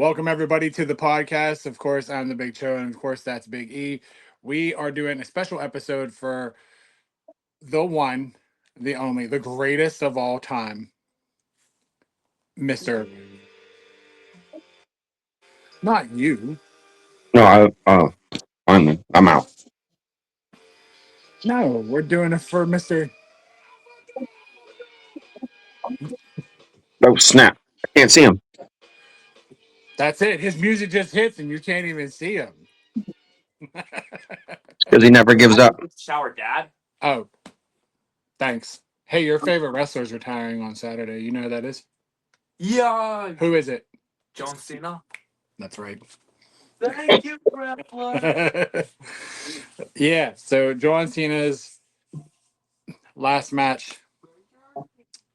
Welcome everybody to the podcast. Of course, I'm the Big Cho, and of course, that's Big E. We are doing a special episode for the one, the only, the greatest of all time, Mister. Not you. No, I'm out. No, we're doing it for Mister. Oh snap! I can't see him That's it. His music just hits, and you can't even see him. because he never gives up. Shower dad. Oh, thanks. Hey, your favorite wrestler's retiring on Saturday. You know who that is? Yeah. Who is it? John Cena. That's right. Thank you, Grappler. Yeah, so John Cena's last match.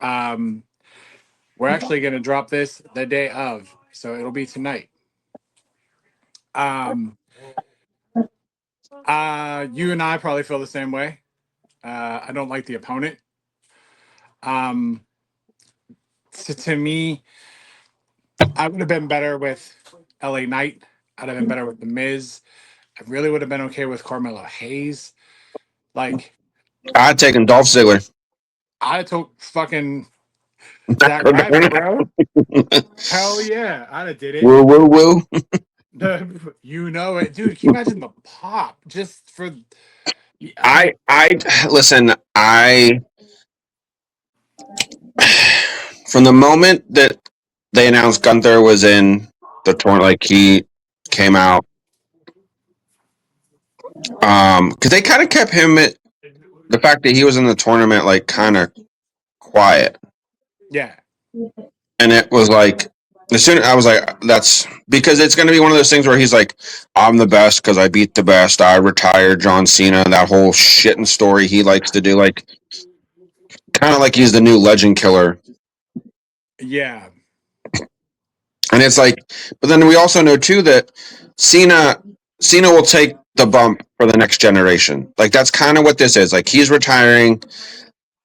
Um, we're actually going to drop this the day of, so it'll be tonight. Um, you and I probably feel the same way. I don't like the opponent. Um, to me, I would have been better with LA Knight. I'd have been better with The Miz. I really would have been okay with Carmelo Hayes. Like, I'd taken Dolph Ziggler. I took fucking Zach Ryder, bro. Hell yeah, I'd have did it. Woo woo woo. You know it, dude. Can you imagine the pop just for? I listen. I from the moment that they announced Gunther was in the tournament, like he came out, because they kind of kept him at the fact that he was in the tournament, like kind of quiet, Yeah, and it was like. As soon I was like, that's because it's going to be one of those things where he's like, I'm the best because I beat the best. I retired John Cena. That whole shit and story he likes to do, like kind of like he's the new legend killer. yeah, And it's like, but then we also know too that Cena will take the bump for the next generation. Like that's kind of what this is. Like he's retiring.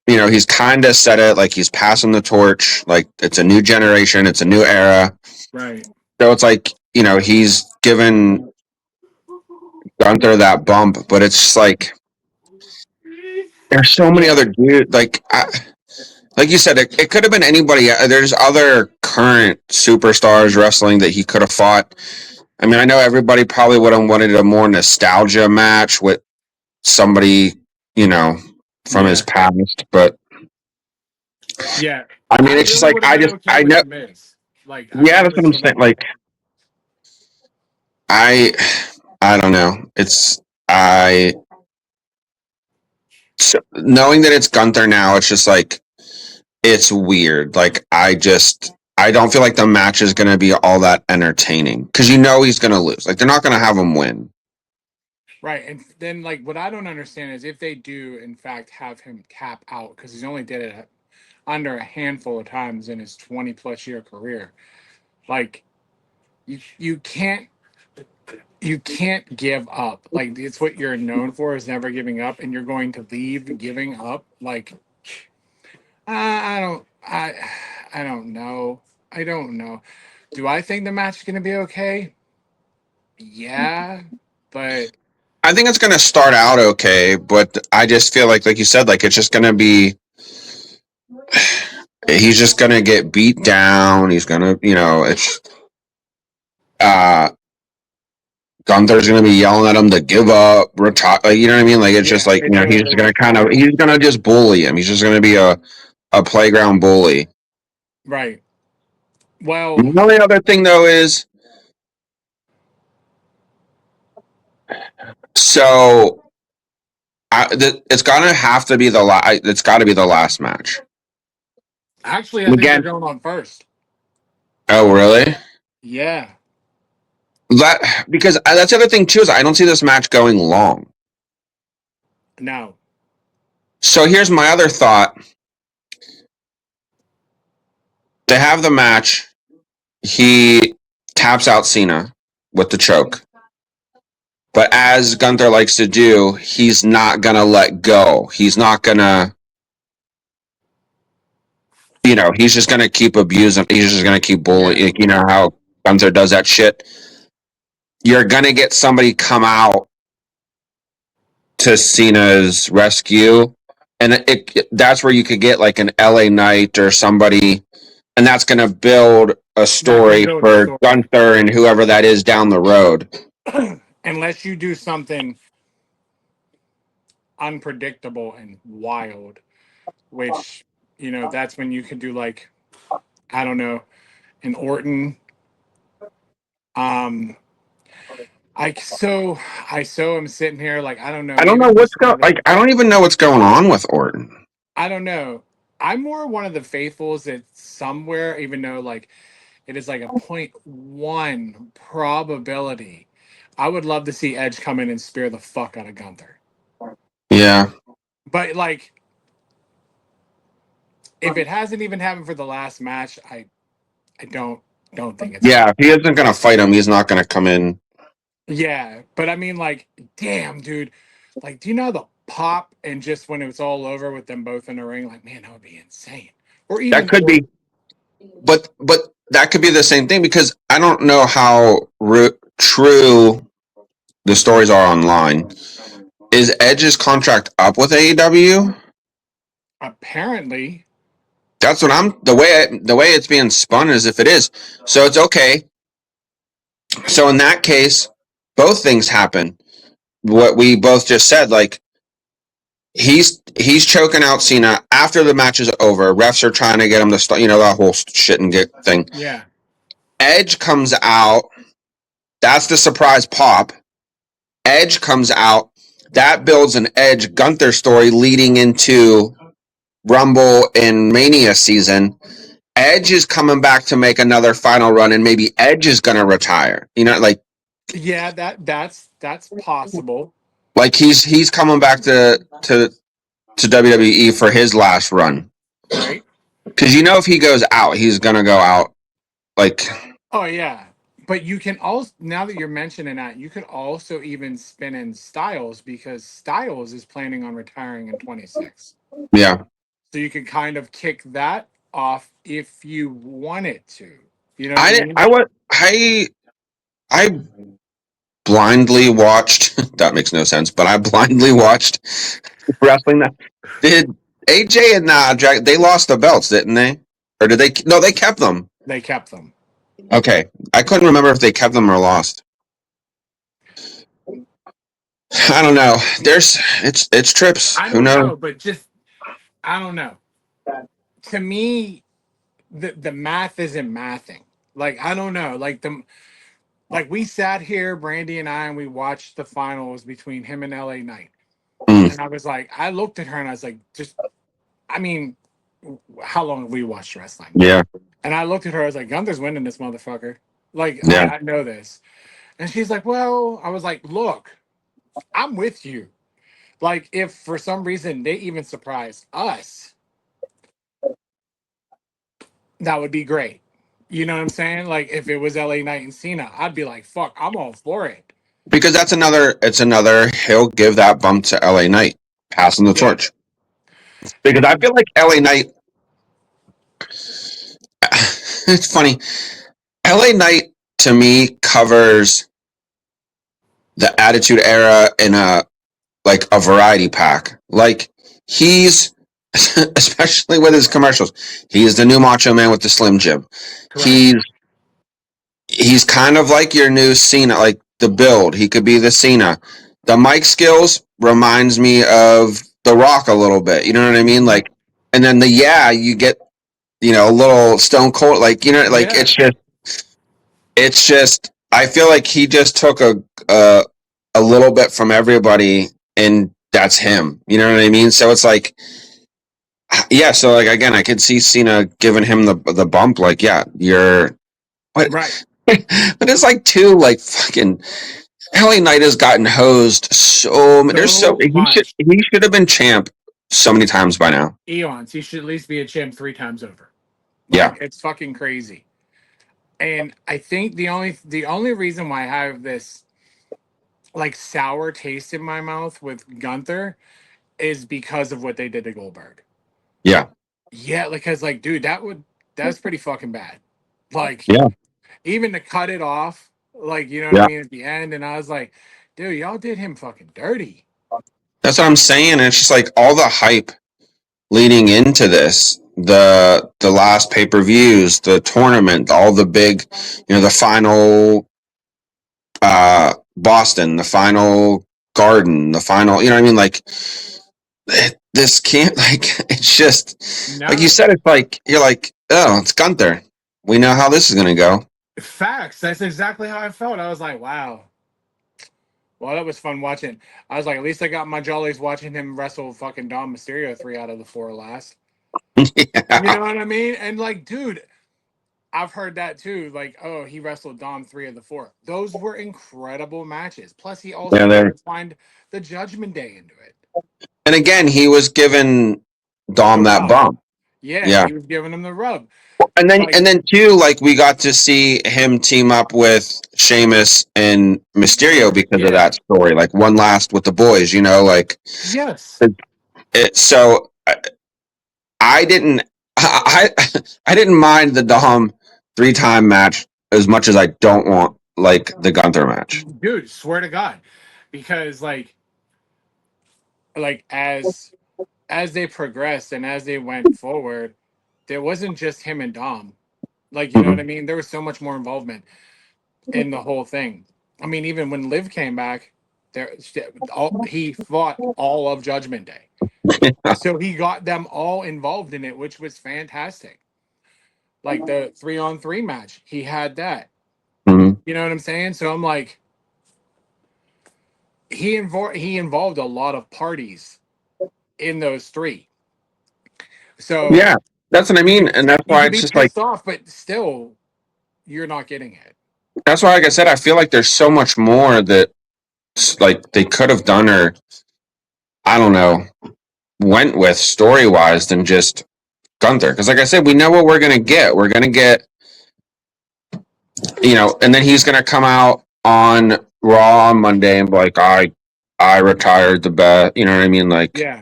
You know, he's kind of said it. Like he's passing the torch. Like it's a new generation. It's a new era. right. So it's like, you know, he's given Gunther that bump, but it's just like there's so many other dudes. Like you said, it could have been anybody. There's other current superstars wrestling that he could have fought. I mean, I know everybody probably would have wanted a more nostalgia match with somebody, you know, from his past, but Yeah. I mean, it's just really like would have been okay I with know, The Miz. Like, yeah, that's what I'm saying. Like, I, I don't know. Knowing that it's Gunther now, it's just like it's weird. Like, I don't feel like the match is going to be all that entertaining because you know he's going to lose. Like, they're not going to have him win. right. And then, like, what I don't understand is if they do, in fact, have him tap out because he's only did it under a handful of times in his 20-plus year career. Like, you can't give up. Like it's what you're known for is never giving up, and you're going to leave giving up. Like I don't I don't know. I don't know. Do I think the match is going to be okay? Yeah, but I think it's going to start out okay, but I just feel like you said, like it's just going to be. He's just going to get beat down. He's going to, you know, it's. Uh, Gunther's gonna be yelling at him to give up, retire. Like, you know what I mean? Like it's just like, you know, he's gonna he's gonna just bully him. He's just gonna be a playground bully. right. Well, The only other thing though is, so it's gonna have to be it's got to be the last match actually, I think they're again. going on first. Oh really? Yeah. That because that's the other thing too is I don't see this match going long. No. So here's my other thought. They have the match. He taps out Cena with the choke. But as Gunther likes to do, he's not going to let go. He's not going to, you know, he's just going to keep abusing. He's just going to keep bullying. Yeah. You know how Gunther does that shit, you're gonna get somebody come out to Cena's rescue, and that's where you could get like an LA Knight or somebody, and that's gonna build a That could story build a for story. Gunther and whoever that is down the road. Unless you do something unpredictable and wild, which, that's when you could do like, I don't know, an Orton. Um, I am sitting here like, I don't know, I don't maybe know I'm what's just one going of the, like. I don't even know what's going on with Orton. I don't know. I'm more one of the faithfuls that somewhere, even though like it is like a 0.1 probability, I would love to see Edge come in and spear the fuck out of Gunther. Yeah, But like, if it hasn't even happened for the last match, I don't think it's yeah. happening. If he isn't gonna fight him, he's not gonna come in. Yeah, but I mean, like, damn, dude, like, do you know the pop and just when it was all over with them both in the ring, like, man, that would be insane. Or That even, could be, but that could be the same thing because I don't know how true the stories are online. Is Edge's contract up with AEW? apparently, That's what I'm the way it's being spun is if it is. So it's okay. So in that case, both things happen. What we both just said, like he's choking out Cena after the match is over. Refs are trying to get him to start, that whole shit and get thing. yeah, Edge comes out. That's the surprise pop. Edge comes out. That builds an Edge Gunther story leading into Rumble and Mania season. Edge is coming back to make another final run, and maybe Edge is going to retire. yeah, that's possible, Like he's coming back to WWE for his last run. right? Because if he goes out, he's going to go out like Oh yeah, but you can also, now that you're mentioning that, you could also even spin in Styles because Styles is planning on retiring in 26. yeah. So you can kind of kick that off if you wanted to. You know what I I didn't. mean? I what I blindly watched. That makes no sense, but I blindly watched wrestling. That did AJ and Jack. They lost the belts, didn't they? Or did they? No, they kept them. They kept them. Okay, I couldn't remember if they kept them or lost. I don't know. It's trips. I Who don't knows? know, but just I don't know. To me, the math isn't mathing. Like I don't know. Like we sat here, Brandy and I, and we watched the finals between him and LA Knight. Mm, And I was like, I looked at her and I was like, just I mean, how long have we watched wrestling? yeah, And I looked at her, I was like, Gunther's winning this motherfucker. Like, yeah. I know this. And she's like, well, I was like, look, I'm with you. Like, if for some reason they even surprise us, that would be great. You know what I'm saying? Like, if it was LA Knight and Cena, I'd be like, fuck, I'm all for it. Because that's another. It's another. He'll give that bump to LA Knight, passing the Yeah. torch. Because I And feel like LA Knight. It's funny. LA Knight to me covers the Attitude Era in a variety pack. Like he's especially with his commercials. He's the new Macho Man with the Slim Jim. correct. He's kind of like your new Cena, like the build. He could be the Cena. The mic skills reminds me of The Rock a little bit. You know what I mean? Mhm. Like, and then you get a little Stone Cold. Like like Yeah. it's just. I feel like he just took a little bit from everybody, and that's him. You know what I mean? So it's like, yeah. So like again, I could see Cena giving him the bump. Like, yeah, you're what? Right. But it's like two like fucking LA Knight has gotten hosed so. There's so So much. he should have been champ so many times by now. Eons. He should at least be a champ 3 times over. Yeah, Like, it's fucking crazy. And I think the only reason why I have this like sour taste in my mouth with Gunther is because of what they did to Goldberg. yeah, Yeah, because like, dude, that's pretty fucking bad. Like, yeah. even to cut it off, like you know what I Yeah. mean, at the end, and I was like, dude, y'all did him fucking dirty. That's what I'm saying. And it's just like all the hype leading into this, the last pay-per-views, the tournament, all the big, the final Boston, the final Garden, the final, you know what I mean? Like this can't like it's just like you No said, it's like you're like, oh, it's Gunther. We know how this is gonna go. facts. That's exactly how I felt. I was like, wow. Well, that was fun watching. I was like, at least I got my jollies watching him wrestle fucking Dom Mysterio 3 out of the 4 last. You Yeah. know what I mean? And like, dude, I've heard that too. Like, oh, he wrestled Dom 3 of the 4. Those were incredible matches. Plus, he also Yeah, there. intertwined the Judgment Day into it. And again, he was given The Dom that rub. bump. Yeah, Yeah. he was giving him the rub. And then Like, and then too, like we got to see him team up with Sheamus and Mysterio because of yeah. that story. Like one last with the boys, like Yes. so I didn't I I didn't mind the Dom 3-time match as much as I don't want like the Gunther match. Dude, swear to God. Because like as they progressed and as they went forward, there wasn't just him and Dom. Like, you know what I Mhm. mean? There was so much more involvement in the whole thing. I mean, even when Liv came back, he fought all of Judgment Day. So he got them all involved in it, which was fantastic. Like the 3-on-3 match, he had that. Mhm. You know what I'm saying? So I'm like, he involved a lot of parties in those three. So Yeah, that's what I you mean, could and that's you why could it's be just like pissed off, but still you're not getting it. that's why, like I said, I feel like there's so much more that like they could have done, or I don't know, went with story wise than just Gunther. Because, like I said, we know what we're gonna get. We're gonna get, and then he's gonna come out on Raw on Monday and be like, I retired the bet. You know what I mean? Like, Yeah.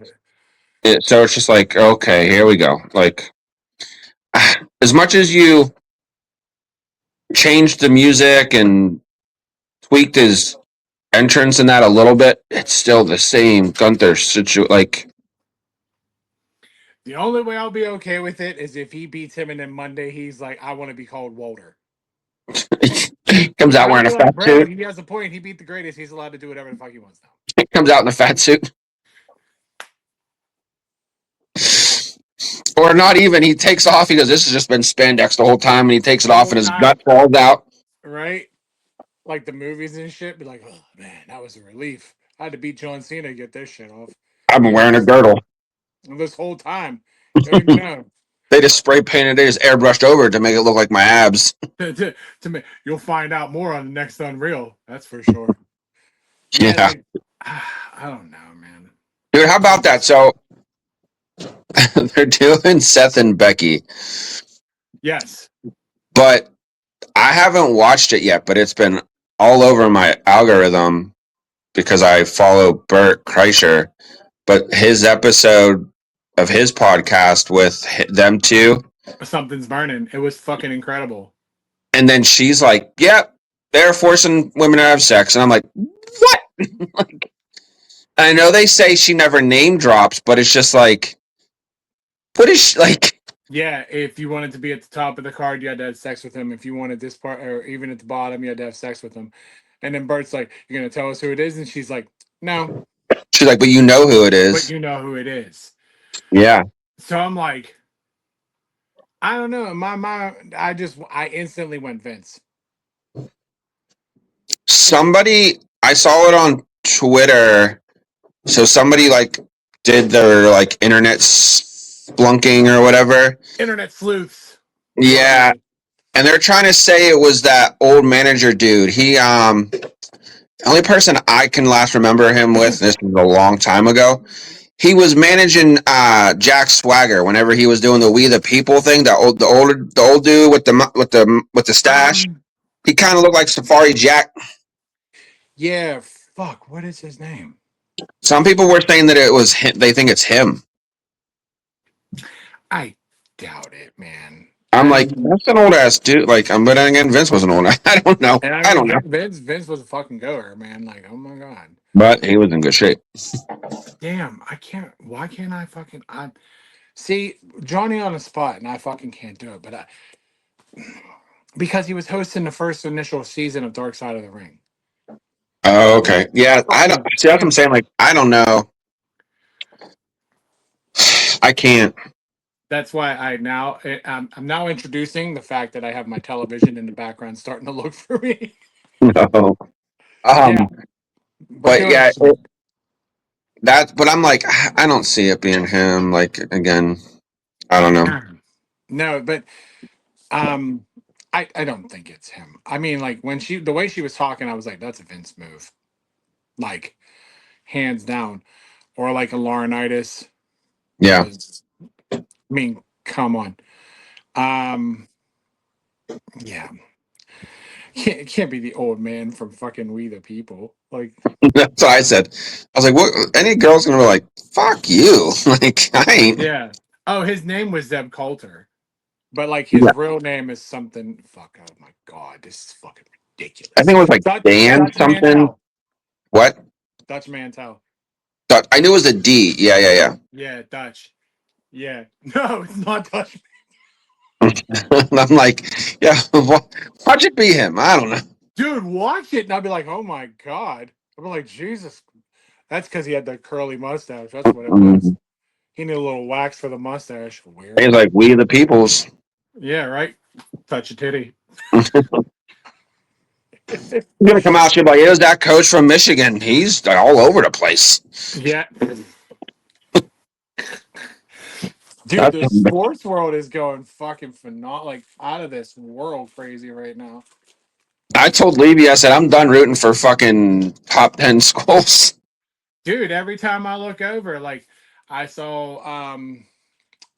so it's just like, okay, here we go. Like, as much as you changed the music and tweaked his entrance in that a little bit, it's still the same Gunther situation. Like, The only way I'll be okay with it is if he beats him and then Monday he's like, I want to be called Walter. comes And out I'll wearing be a like, fat bro, suit. he has a point. He beat the greatest. He's allowed to do whatever the fuck he wants now. Comes out in a fat suit. Or not even. He takes off. He goes, "This has just been spandex the whole time," and he takes it The off, whole and his time, gut falls out. right? Like the movies and shit, be like, oh man, that was a relief. I had to beat John Cena to get this shit off. I've been You wearing a know, girdle. this whole time. You don't even know. They just spray painted it, just airbrushed over it to make it look like my abs. To me, you'll find out more on the next Unreal. That's for sure. Yeah, Yeah, like I don't know, man. dude. How about that? So they're doing Seth and Becky, Yes, but I haven't watched it yet. But it's been all over my algorithm because I follow Bert Kreischer. But his episode of his podcast with them two, something's burning. It was fucking incredible. and then she's like, "Yep, they're forcing women to have sex," and I'm like, "What?" Like, I know they say she never name drops, but it's just like, what is she like? Yeah, if you wanted to be at the top of the card, you had to have sex with him. If you wanted this part, or even at the bottom, you had to have sex with him. And then Bert's like, "You're gonna tell us who it is?" And she's like, "No, She's like, but you know who it but is. you know who it is." Yeah. So I'm like, I don't know. In my mind, I instantly went Vince. Somebody, I saw it on Twitter. So somebody like did their like internet splunking or whatever. Internet sleuths. Love Yeah. you. And they're trying to say it was that old manager dude. The only person I can last remember him with, this was a long time ago. He was managing Jack Swagger whenever he was doing the We the People thing. The old dude with the stash. Um, He kind of looked like Safari Jack. yeah. Fuck. What is his name? Some people were saying that it was him. They think it's him. I doubt it, man. I'm like, And that's an old ass dude. Like, but then again, Vince was an old. I don't know. and I I mean don't know. Vince was a fucking goer, man. Like, oh my god. But he was in good shape. Damn, I can't. Why can't I fucking? I see Johnny on the spot, and I fucking can't do it. But because he was hosting the first initial season of Dark Side of the Ring. Oh, okay. Yeah, I don't Fucking see. That's what I'm can't. saying. Like, I don't know. I can't. That's why I'm now introducing the fact that I have my television in the background starting to look for me. No. Yeah, Um. we're But doing yeah, that. But I'm like, I don't see it being him. Like again, I don't know. no, but um, I don't think it's him. I mean, like when the way she was talking, I was like, that's a Vince move, like hands down, or like a Laurinaitis Yeah, was. I mean, come on. Um, yeah, can't be the old man from fucking We the People. Like, that's what I said. I was like, what? Any girls gonna be like, fuck you? Like, I ain't. yeah. Oh, his name was Zeb Coulter, but like his Yeah, real name is something. Fuck. Oh my god, this is fucking I ridiculous. think it was like Dan Dutch something. Mantel. What? Dutch Mantel. I knew it was a D. Yeah, yeah, Yeah, Dutch. Yeah. No, it's not Dutch. yeah. I'm like, yeah. Why'd it be him? I don't know. Dude, watch it, and I'll be like, oh my god. I'll be like, Jesus. That's because he had the curly mustache. That's what it was. Mm. He needed a little wax for the mustache. He's Weird. like, we the peoples. Yeah, right. Touch a titty. He's gonna come out here like, here's that coach from Michigan. He's all over the place. Yeah. Dude, That's the sports world is going fucking phenomenal, like out of this world crazy right now. I told Levy, I said, I'm done rooting for fucking top 10 schools. Dude, every time I look over, like I saw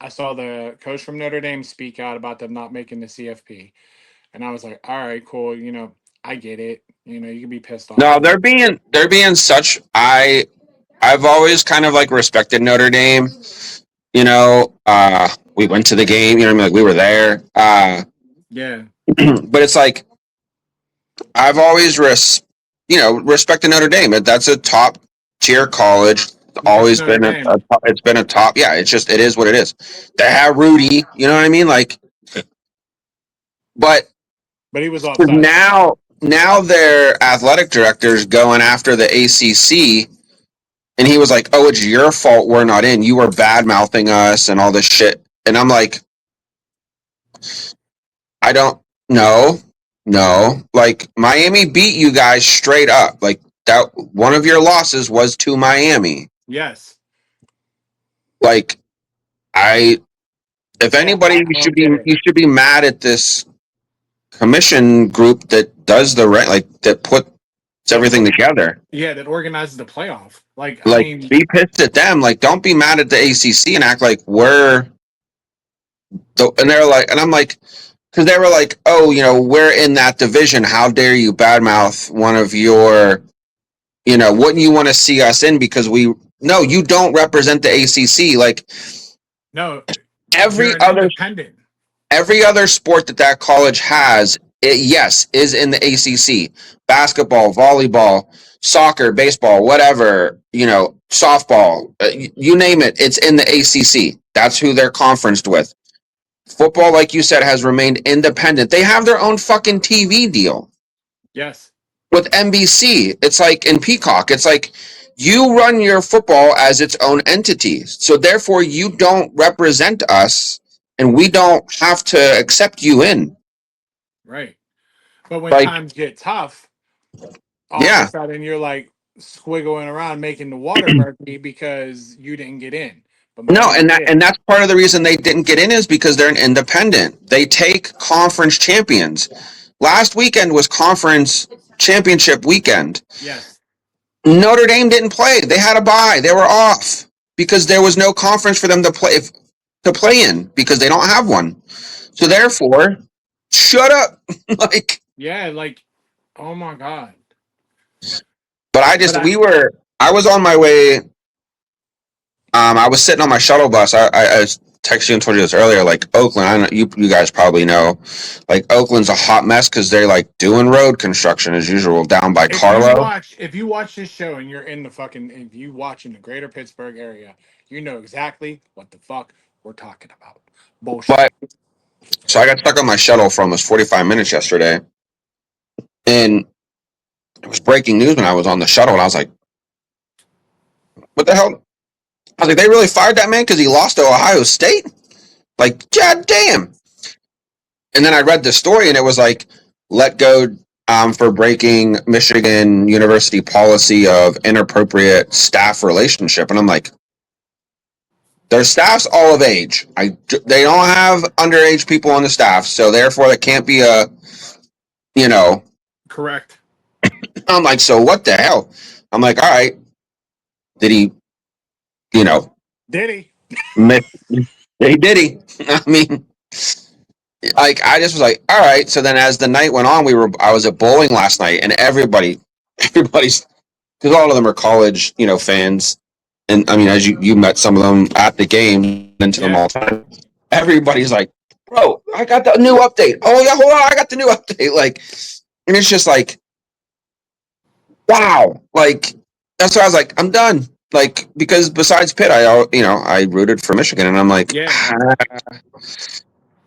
I saw the coach from Notre Dame speak out about them not making the CFP. And I was like, all right, cool, I get it. You can be pissed off No, about it. they're being such. I've always kind of like respected Notre Dame. We went to the game. You know, what I mean, like we were there. Yeah. But it's like I've always respected Notre Dame. That's a top tier college. It's Always Notre been Dame. it's been a top. Yeah, it's just it is what it is. They have Rudy. You know what I mean? Like, but But he was offside. now their athletic director's going after the ACC, and he was like, "Oh, it's your fault we're not in. You were bad mouthing us and all this shit." And I'm like, I don't know, no. Like Miami beat you guys straight up. Like that, one of your losses was to Miami. Yes. Like I, if Yeah, anybody, I don't get it. you should be mad at this commission group that does the right, like that puts That everything or together. yeah, that organizes the playoff. Like, I Like, mean, be pissed at them. Like, don't be mad at the ACC and act like we're. And they're like, and I'm like, because they were like, oh, we're in that division. How dare you badmouth one of your, wouldn't you want to see us in? Because no, you don't represent the ACC. Like no, you're every an other independent. sport that college has, yes, is in the ACC. Basketball, volleyball, soccer, baseball, whatever, softball, you name it, it's in the ACC. That's who they're conferenced with. Football, like you said, has remained independent. They have their own fucking TV deal Yes. with NBC. It's like in Peacock. It's like you run your football as its own entity. So therefore, you don't represent us, and we don't have to accept you in. Right. But when Like, times get tough, all of a yeah. sudden you're like squiggling around making the water murky because you didn't get in. But No, Miami did. and that's part of the reason they didn't get in is because they're an independent. They take conference champions. Last weekend was conference championship weekend. Yes. Notre Dame didn't play. They had a bye. They were off because there was no conference for them to play in because they don't have one. So Right. therefore, shut up. Like, Yeah, like, oh my God. but But I was on my way. I was sitting on my shuttle bus. I was texted you and told you this earlier. Like Oakland, I know you guys probably know. Like Oakland's a hot mess because they're like doing road construction as usual down by Carlo. If you watch this show and you're in the fucking if you watch in the greater Pittsburgh area, you know exactly what the fuck we're talking about. Bullshit. But so I got stuck on my shuttle for almost 45 minutes yesterday, and it was breaking news when I was on the shuttle, and I was like, "What the hell?" I was like, "They really fired that man because he lost to Ohio State?" Like, god damn. And then I read the story, and it was like, let go for breaking Michigan University policy of inappropriate staff relationship. And I'm like, their staff's all of age. They don't have underage people on the staff, so therefore it can't be a, you know. Correct. I'm like, so what the hell? I'm like, all right, did he, you know, Diddy. did he? I mean, like I just was like, all right. So then as the night went on, I was at bowling last night, and everybody's because all of them are college, fans. And I mean, as you met some of them at the game, into them all the time. Everybody's like, bro, I got the new update. Oh yeah, hold on, I got the new update. Like, and it's just like, wow. Like that's why I was like, I'm done. Like because besides Pitt, I rooted for Michigan, and I'm like,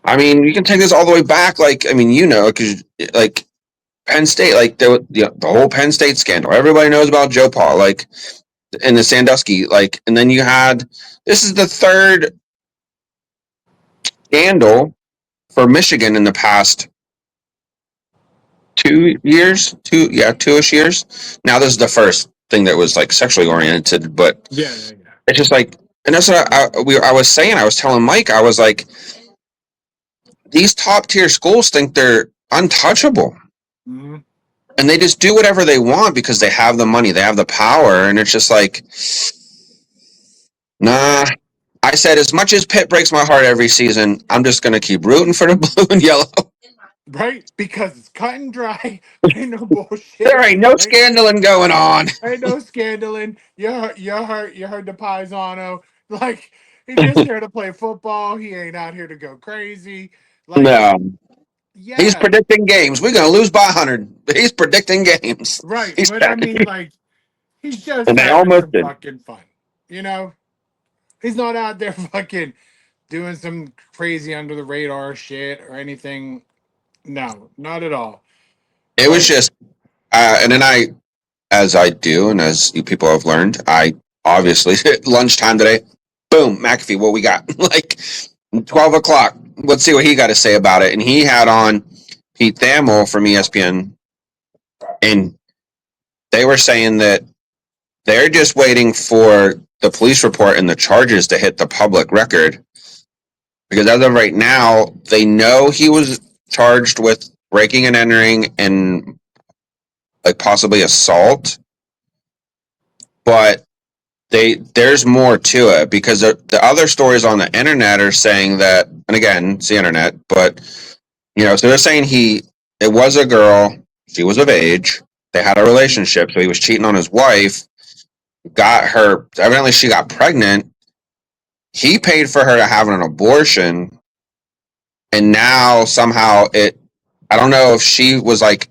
I mean, you can take this all the way back. Like, I mean, because like Penn State, like the whole Penn State scandal. Everybody knows about Joe Paul, like, and the Sandusky, like, and then you had this is the third scandal for Michigan in the past 2 years, 2-ish years. Now this is the first thing that was like sexually oriented, but Yeah. it's just like, and that's what I was saying. I was telling Mike, I was like, these top tier schools think they're untouchable. Mm-hmm. And they just do whatever they want because they have the money, they have the power, and it's just like, nah. I said, as much as Pitt breaks my heart every season, I'm just going to keep rooting for the blue and yellow. Right? Because it's cut and dry. Ain't no bullshit. There ain't no scandaling going on. Ain't no scandaling. You heard the Paisano. Like, he's just here to play football. He ain't out here to go crazy. Like, No. He's yeah. predicting games. We're going to lose by 100. He's predicting games. Right. He's But I mean, like, he's just and they having almost some did. fucking fun. You know? He's not out there fucking doing some crazy under the radar shit or anything. No, not at all. It was But just, and then as I do, and as you people have learned, I obviously, lunchtime today, boom, McAfee, what we got? Like, 12 o'clock. Let's see what he got to say about it. And he had on Pete Thamel from ESPN, and they were saying that they're just waiting for the police report and the charges to hit the public record. Because as of right now, they know he was charged with breaking and entering and like possibly assault, but there's more to it because the other stories on the internet are saying that, and again, it's the internet, but so they're saying it was a girl, she was of age, they had a relationship, so he was cheating on his wife, got her, evidently she got pregnant, he paid for her to have an abortion, and now somehow I don't know if she was like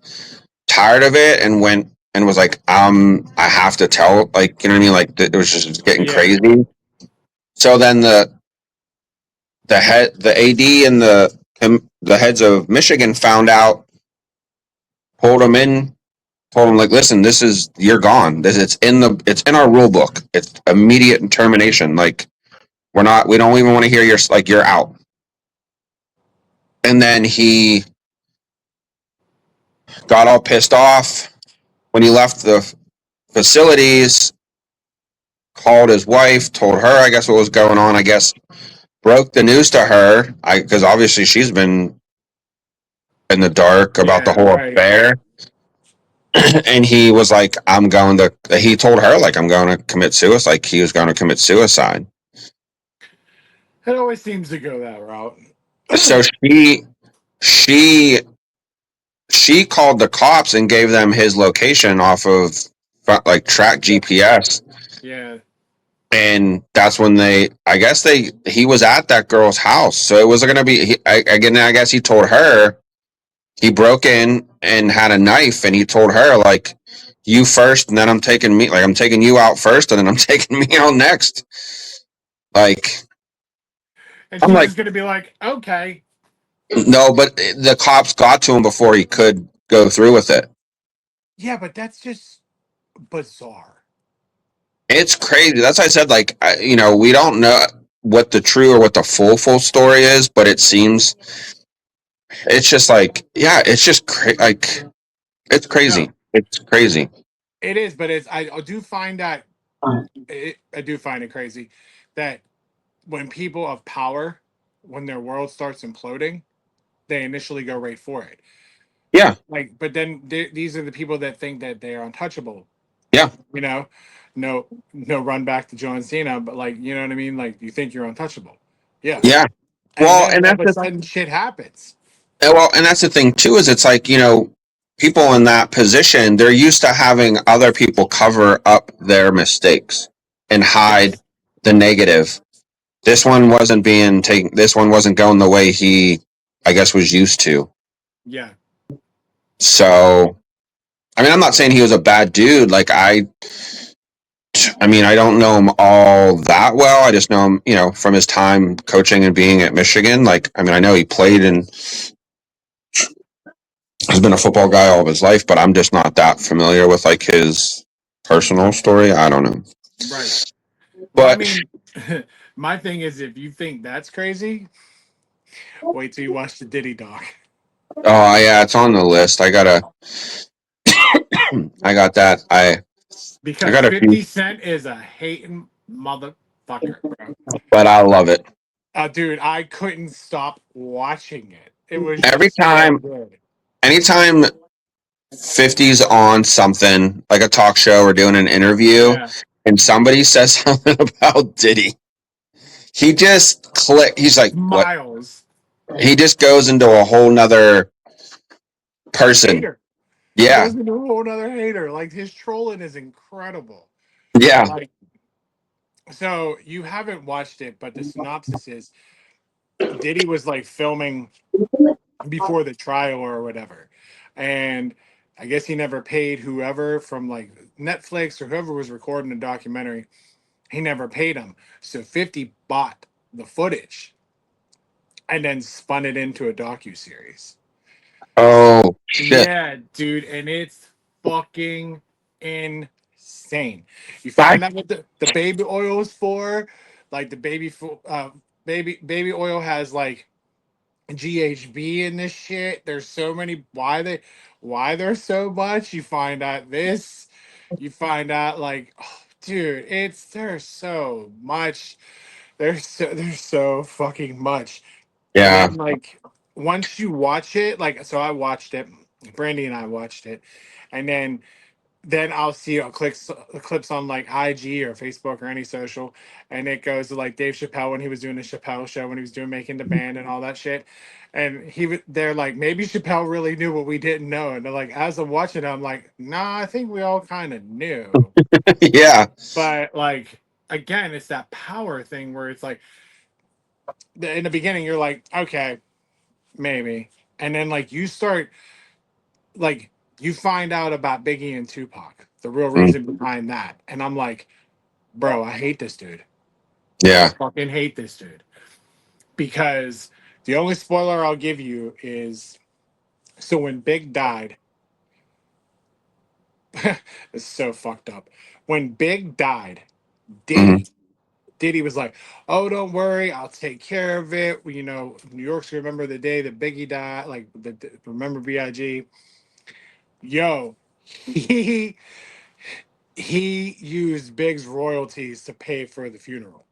tired of it and went and was like, I have to tell, like, you know what I mean? Like, it was just getting crazy. So then the AD and the heads of Michigan found out, pulled him in, told him like, listen, you're gone. It's in our rule book. It's immediate termination. Like, we don't even want to hear you're out. And then he got all pissed off when he left the facilities, called his wife, told her, I guess, what was going on. I guess broke the news to her, because obviously she's been in the dark about the whole affair. And he was like, he told her, like, I'm going to commit suicide. Like, he was going to commit suicide. it always seems to go that route. So she called the cops and gave them his location off of like track GPS. Yeah. and that's when he was at that girl's house, so it was going to be again. I guess he told her he broke in and had a knife, and he told her like, "You first, and then I'm taking you out first, and then I'm taking me out next." Like, And I'm she's like, just gonna be like, okay. no, but the cops got to him before he could go through with it. Yeah, but that's just bizarre. It's crazy. That's why I said, like, we don't know what the true or what the full story is, but it seems it's just like, yeah, it's just like it's No, crazy. It's crazy. it is, but I do find that I do find it crazy that when people of power, when their world starts imploding, they initially go right for it. Yeah, Like, but then these are the people that think that they are untouchable. yeah, You know, no run back to John Cena, but like, you know what I mean? Like, you think you're untouchable. Yeah. yeah. And Well, then and all of that's a the sudden shit happens. and that's the thing too is it's like people in that position they're used to having other people cover up their mistakes and hide Yes. the negative. This one wasn't going the way he, I guess, was used to. Yeah. So, I mean, I'm not saying he was a bad dude. Like, I mean, I don't know him all that well. I just know him, from his time coaching and being at Michigan. Like, I mean, I know he played and has been a football guy all of his life, but I'm just not that familiar with like his personal story. I don't know. Right. Well, I But mean, my thing is, if you think that's crazy, wait till you watch the Diddy doc. oh yeah, it's on the list. I got that. I Because got a few, 50 Cent is a hating motherfucker, bro. but I love it. Dude, I couldn't stop watching it. It was Every just so time, good. anytime 50's on something like a talk show or doing an interview, Yeah. and somebody says something about Diddy, he just click. He's like, "What?" Miles. He just goes into a whole nother person. Hater. He Yeah, goes into a whole other hater. Like, his trolling is incredible. yeah. Like, so you haven't watched it, but the synopsis is Diddy was like filming before the trial or whatever. And I guess he never paid whoever from like Netflix or whoever was recording the documentary. He never paid him. So 50 bought the footage and then spun it into a docu series. Oh shit! Yeah, dude, and it's fucking insane. You I find out what the baby oil is for, like the baby oil has like GHB in this shit. There's so many why there's so much. You find out this, you find out like oh, dude, there's so much. There's so fucking much. And yeah. then like once you watch it, like so I watched it, Brandy and I watched it, and then I'll see clips on like IG or Facebook or any social, and it goes to like Dave Chappelle when he was doing the Chappelle show when he was doing Making the Band and all that shit, and they're like maybe Chappelle really knew what we didn't know, and they're like as I'm watching it, I'm like nah, I think we all kind of knew, Yeah. but like again, it's that power thing where it's like in the beginning you're like okay maybe, and then like you start like you find out about Biggie and Tupac, the real Mm, reason behind that, and I'm like, bro, I hate this dude. I yeah. fucking hate this dude because the only spoiler I'll give you is so when Big died, it's so fucked up. When Big died, Mm, Diddy was like, "Oh, don't worry, I'll take care of it." You know, New York's gonna remember the day that Biggie died. Like, remember Big. Yo, he he used Big's royalties to pay for the funeral.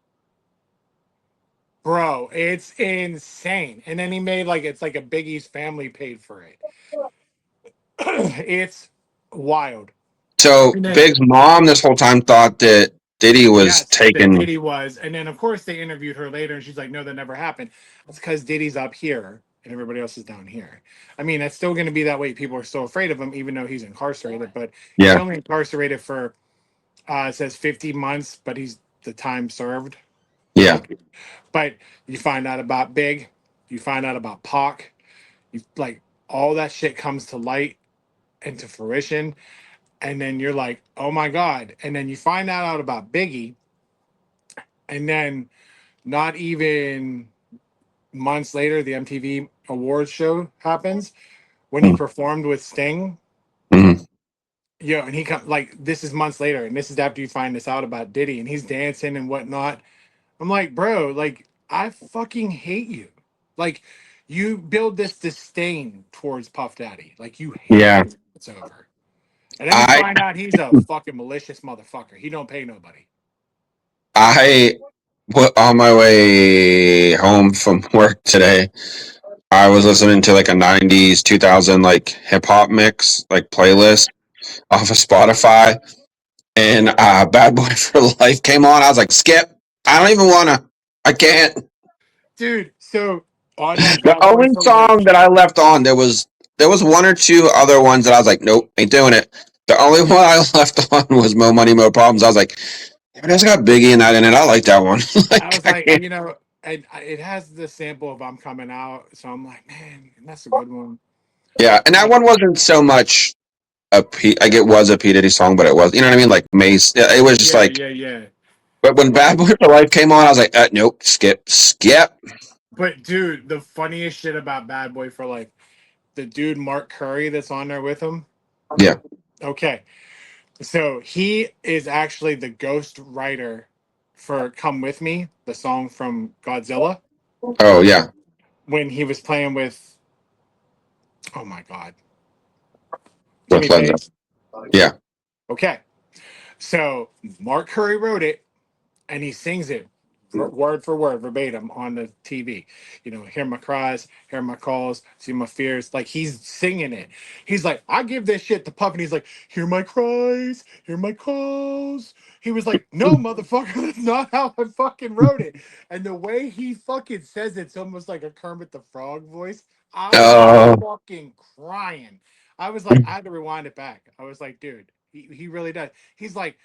Bro, it's insane. And then he made like it's like a Biggie's family paid for it. It's wild. so And then Big's mom this whole time thought that Diddy was yes, that taking. Diddy was. And then of course they interviewed her later and she's like, no, that never happened. That's because Diddy's up here and everybody else is down here. I mean, it's still gonna be that way. People are still afraid of him, even though he's incarcerated, but he's Yeah. only incarcerated for it says 50 months, but he's the time served. Yeah. Like, but you find out about Big, you find out about Pac, you like all that shit comes to light and to fruition, and then you're like, oh my god, and then you find out about Biggie, and then not even months later, the MTV Awards show happens when he performed with Sting. Mm-hmm. Yeah, and he come like this is months later, and this is after you find this out about Diddy, and he's dancing and whatnot. I'm like, bro, like I fucking hate you. Like you build this disdain towards Puff Daddy, like you hate Yeah. him. It's over, and then you I find out he's a fucking malicious motherfucker. He don't pay nobody. I on my way home from work today, I was listening to like a 90s 2000 like hip hop mix like playlist off of Spotify, and Bad Boy for Life came on. I was like, skip. I don't even want to. I can't. Dude, so on that The Bad Boy only for Life, song that I left on, there was one or two other ones that I was like, nope, ain't doing it. The only one I left on was Mo Money Mo Problems. I was like, but it's got Biggie in that in it. I like that one. I Like was I like, can't. you know, and it has the sample of "I'm Coming Out," so I'm like, man, that's a good one. Yeah, and that Like, one wasn't so much like it was a P Diddy song, but it was, you know what I mean? Like Mace. Yeah, it was just yeah, like. yeah, yeah. But when Bad But Boy for Life came on, I was like, nope, skip, skip. but dude, the funniest shit about Bad Boy for Life, the dude Mark Curry that's on there with him. Yeah. Okay, so he is actually the ghost writer for "Come With Me," the song from Godzilla, Oh yeah, when he was playing with, oh my god, Jimmy with Led Page. Zeppelin. Yeah. Okay, so Mark Curry wrote it and he sings it word for word, verbatim on the TV. You know, hear my cries, hear my calls, see my fears. Like he's singing it. He's like, I give this shit to Puff, and he's like, hear my cries, hear my calls. He was like, no, motherfucker, that's not how I fucking wrote it. And the way he fucking says it's almost like a Kermit the Frog voice. I was Oh. fucking crying. I was like, I had to rewind it back. I was like, dude, he really does. He's like,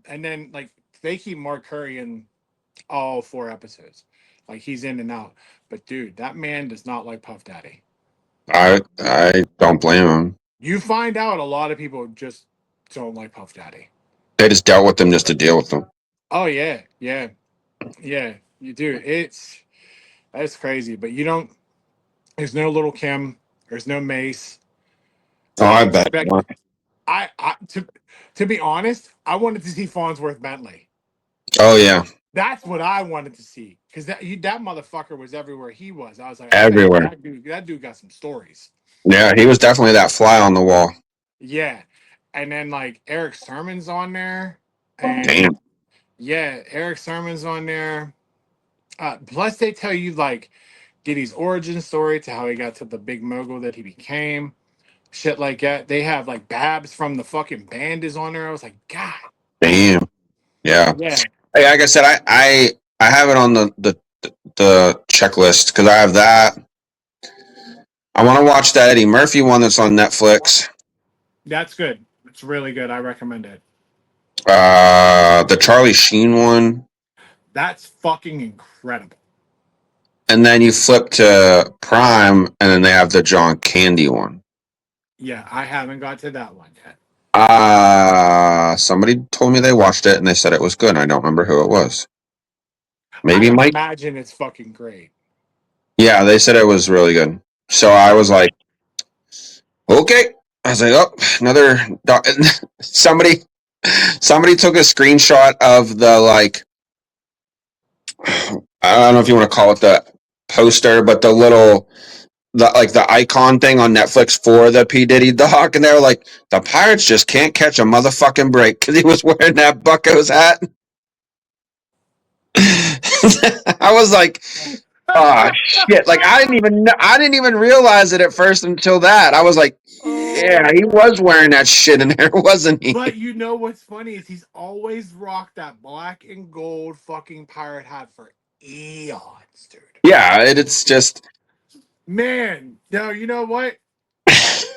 and then like they keep Mark Curry in all 4 episodes. Like he's in and out. But dude, that man does not like Puff Daddy. I don't blame him. You find out a lot of people just don't like Puff Daddy. They just dealt with them just to deal with them. Oh yeah, yeah, yeah. You do. That's crazy. But you don't. There's no Little Kim. There's no Mace. Oh, I I bet. expect. I to be honest, I wanted to see Farnsworth Bentley. Oh yeah, That's what I wanted to see because that motherfucker was everywhere he was. I was like, I bet you everywhere. that dude got some stories. Yeah, he was definitely that fly on the wall. Yeah. And then like Eric Sermon's on there. And Damn. yeah, Eric Sermon's on there. Plus they tell you like Diddy's origin story to how he got to the big mogul that he became. Shit like that. They have like Babs from the fucking band is on there. I was like, God. Damn. Yeah. Yeah. Hey, like I said, I have it on the checklist because I have that. I want to watch that Eddie Murphy one that's on Netflix. That's good. It's really good. I recommend it. The Charlie Sheen one, That's fucking incredible. and then you flip to Prime, and then they have the John Candy one. Yeah, I haven't got to that one yet. Somebody told me they watched it and they said it was good. I don't remember who it was. I Maybe would Mike. imagine it's fucking great. Yeah, they said it was really good. So I was like, okay. I was like, oh, another somebody. Somebody took a screenshot of the like. I don't know if you want to call it the poster, but the icon thing on Netflix for the P Diddy doc, and they were like, the Pirates just can't catch a motherfucking break because he was wearing that Bucko's hat. I was like, oh shit! Like I didn't even realize it at first until that. I was like, Oh yeah, my he god. was wearing that shit in there, wasn't he? But you know what's funny is he's always rocked that black and gold fucking pirate hat for eons, dude. Yeah, it's just. Man, no, you know what?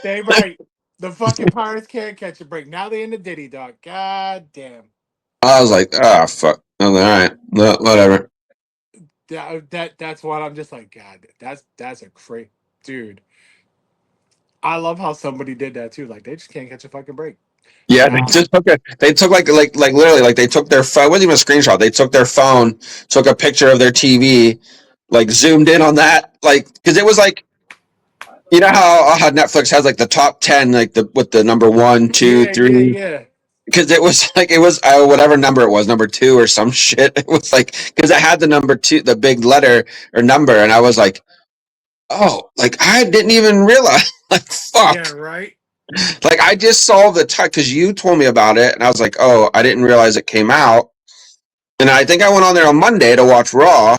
They right. The fucking pirates can't catch a break. Now they in the Diddy dog. God damn. I was like, oh fuck. I was like, all right, whatever. That's what I'm just like, God, that's a crazy dude. I love how somebody did that too. Like they just can't catch a fucking break. Yeah, they Um, just took it. They took like literally like they took their phone. It wasn't even a screenshot. They took their phone, took a picture of their TV, like zoomed in on that, like because it was like you know how Netflix has like the top 10, like the with the number one, two, yeah, yeah, three. yeah. Because it was like it was whatever number it was, number two or some shit. It was like because it had the number two, the big letter or number, and I was like, oh, like I didn't even realize. Like Yeah, fuck. right. Like I just saw the because you told me about it, and I was like, oh, I didn't realize it came out. And I think I went on there on Monday to watch Raw,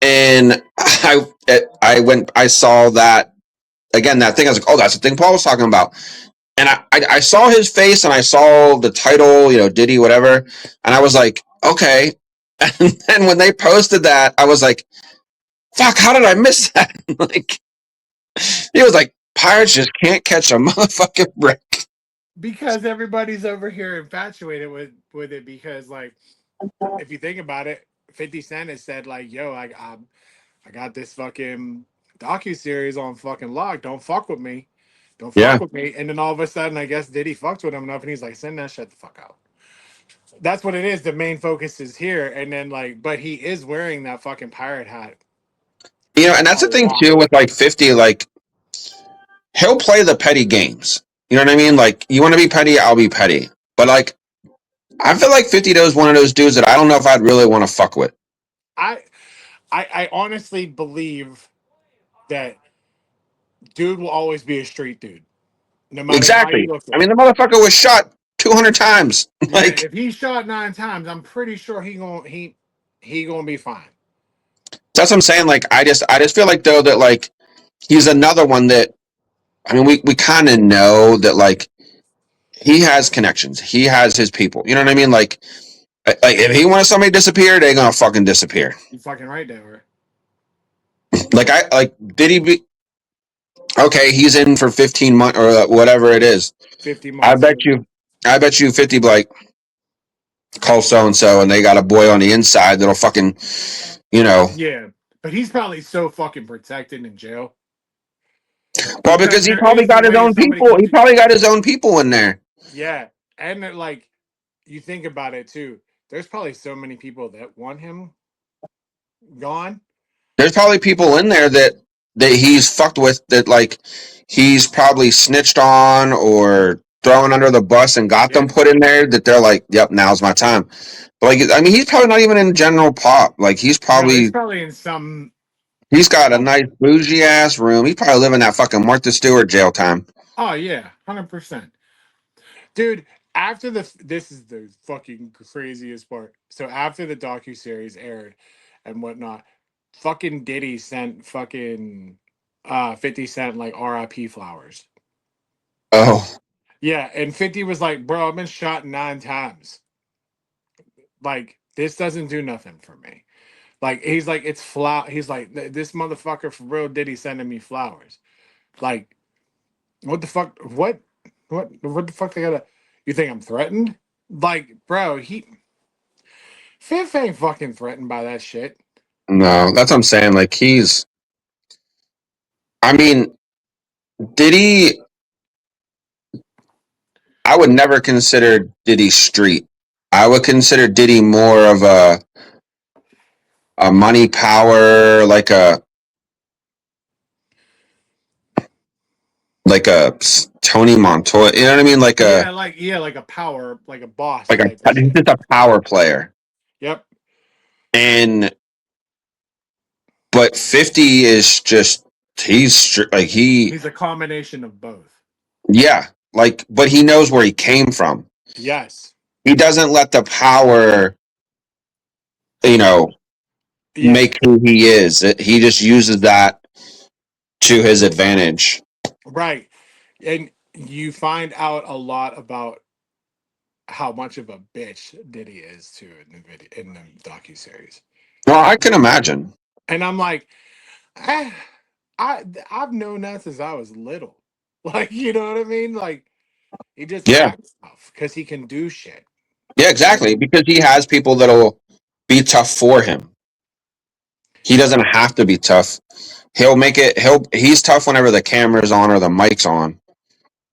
and I saw that again that thing. I was like, oh, that's the thing Paul was talking about. And I saw his face and I saw the title, Diddy, whatever, and I was like, okay. And then when they posted that, I was like, fuck, how did I miss that? Like he was like, Pirates just can't catch a motherfucking break. Because everybody's over here infatuated with it. Because like, if you think about it, 50 Cent has said like, "Yo, I got this fucking docu series on fucking lock. Don't fuck with me. Don't fuck Yeah. with me." And then all of a sudden, I guess Diddy fucked with him enough, and he's like, "Send that shit the fuck out." That's what it is. The main focus is here, and then like, but he is wearing that fucking pirate hat And that's a the thing lot. too with like 50, like he'll play the petty games. You know what I mean? Like you want to be petty, I'll be petty. But like I feel like 50 is one of those dudes that I don't know if I'd really want to fuck with. I, I honestly believe that dude will always be a street dude, no matter how you Exactly. look I at mean, it. the motherfucker was shot 200 times. Yeah, Like if he shot 9 times, I'm pretty sure he gonna be fine. that's what I'm saying. Like I just feel like though that like he's another one that I mean we kind of know that like he has connections. He has his people. You know what I mean? Like if he wants somebody to disappear, they're gonna fucking disappear. You fucking right there. Like I like did he be okay? He's in for 15 months or whatever it is. 50 I months. bet you. I bet you 50 like call so and so, and they got a boy on the inside that'll fucking you know. Yeah, but he's probably so fucking protected in jail Well, because because he there probably is a got his way own somebody people. can. He probably got his own people in there. Yeah, and like you think about it too. There's probably so many people that want him gone. There's probably people in there that he's fucked with that like he's probably snitched on or thrown under the bus and got them Yeah, put in there that they're like, yep, now's my time. But like, I mean, he's probably not even in general pop. Like, no, he's probably in some. he's got a nice bougie ass room. He's probably living that fucking Martha Stewart jail time. Oh yeah, 100%, dude. After this is the fucking craziest part. So after the docu series aired and whatnot, fucking Diddy sent fucking 50 Cent like RIP flowers. Oh Yeah, and 50 was like, "Bro, I've been shot 9 times. Like, this doesn't do nothing for me." Like, he's like, "It's flower." He's like, "This motherfucker for real Diddy sending me flowers." Like, what the fuck? What the fuck? They gotta? You think I'm threatened? Like, bro, Fifth ain't fucking threatened by that shit. no, that's what I'm saying. Like he's, I mean, did he? I would never consider Diddy street. I would consider Diddy more of a money power, like a Tony Montoya. You know what I mean? Like a power, like a boss Like type of he's shit. just a power player. Yep, And but 50 is just like he he's a combination of both. yeah like but he knows where he came from. Yes. He doesn't let the power you know Yeah. make who he is. He just uses that to his advantage. Right. And you find out a lot about how much of a bitch Diddy is too in the video in the docu series. Well, I can imagine. And I'm like, eh, I've known that since I was little. Like, you know what I mean? Like he just Yeah. acts tough because he can do shit. Yeah, exactly. Because he has people that'll be tough for him. He doesn't have to be tough. He'll make it. He's tough whenever the camera's on or the mic's on,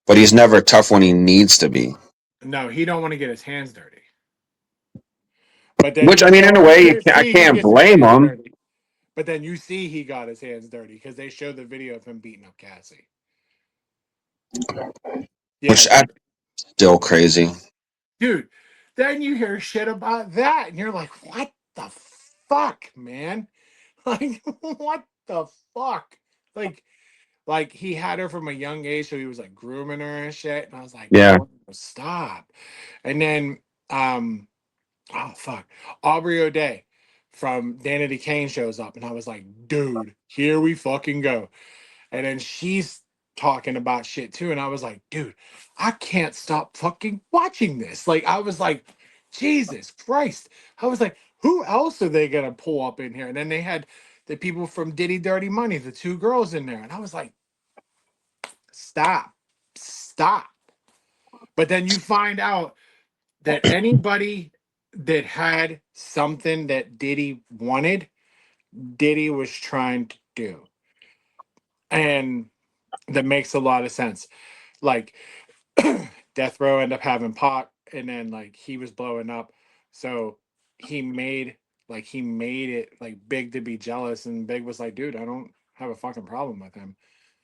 but he's never tough when he needs to be. No, he don't want to get his hands dirty. But then Which you I mean, in a saw, way, you I see, he can't gets his blame hands him. dirty. But then you see he got his hands dirty because they showed the video of him beating up Cassie. Yeah, Which dude. that's still crazy. Dude, then you hear shit about that, and you're like, what the fuck, man? Like, what the fuck? Like, like he had her from a young age, so he was like grooming her and shit. And I was like, Yeah, bro, stop. And then, oh fuck, Aubrey O'Day from Danity Kane shows up, and I was like, dude, here we fucking go. And then she's talking about shit too. And I was like, dude, I can't stop fucking watching this. Like, I was like, Jesus Christ. I was like, who else are they gonna pull up in here? And then they had the people from Diddy Dirty Money, the two girls in there. And I was like, stop, stop. But then you find out that anybody that had something that Diddy wanted, Diddy was trying to do. And that makes a lot of sense. Like, Death Row ended up having Pac, and then like he was blowing up, so he made it like Big to be jealous, and Big was like, dude, I don't have a fucking problem with him.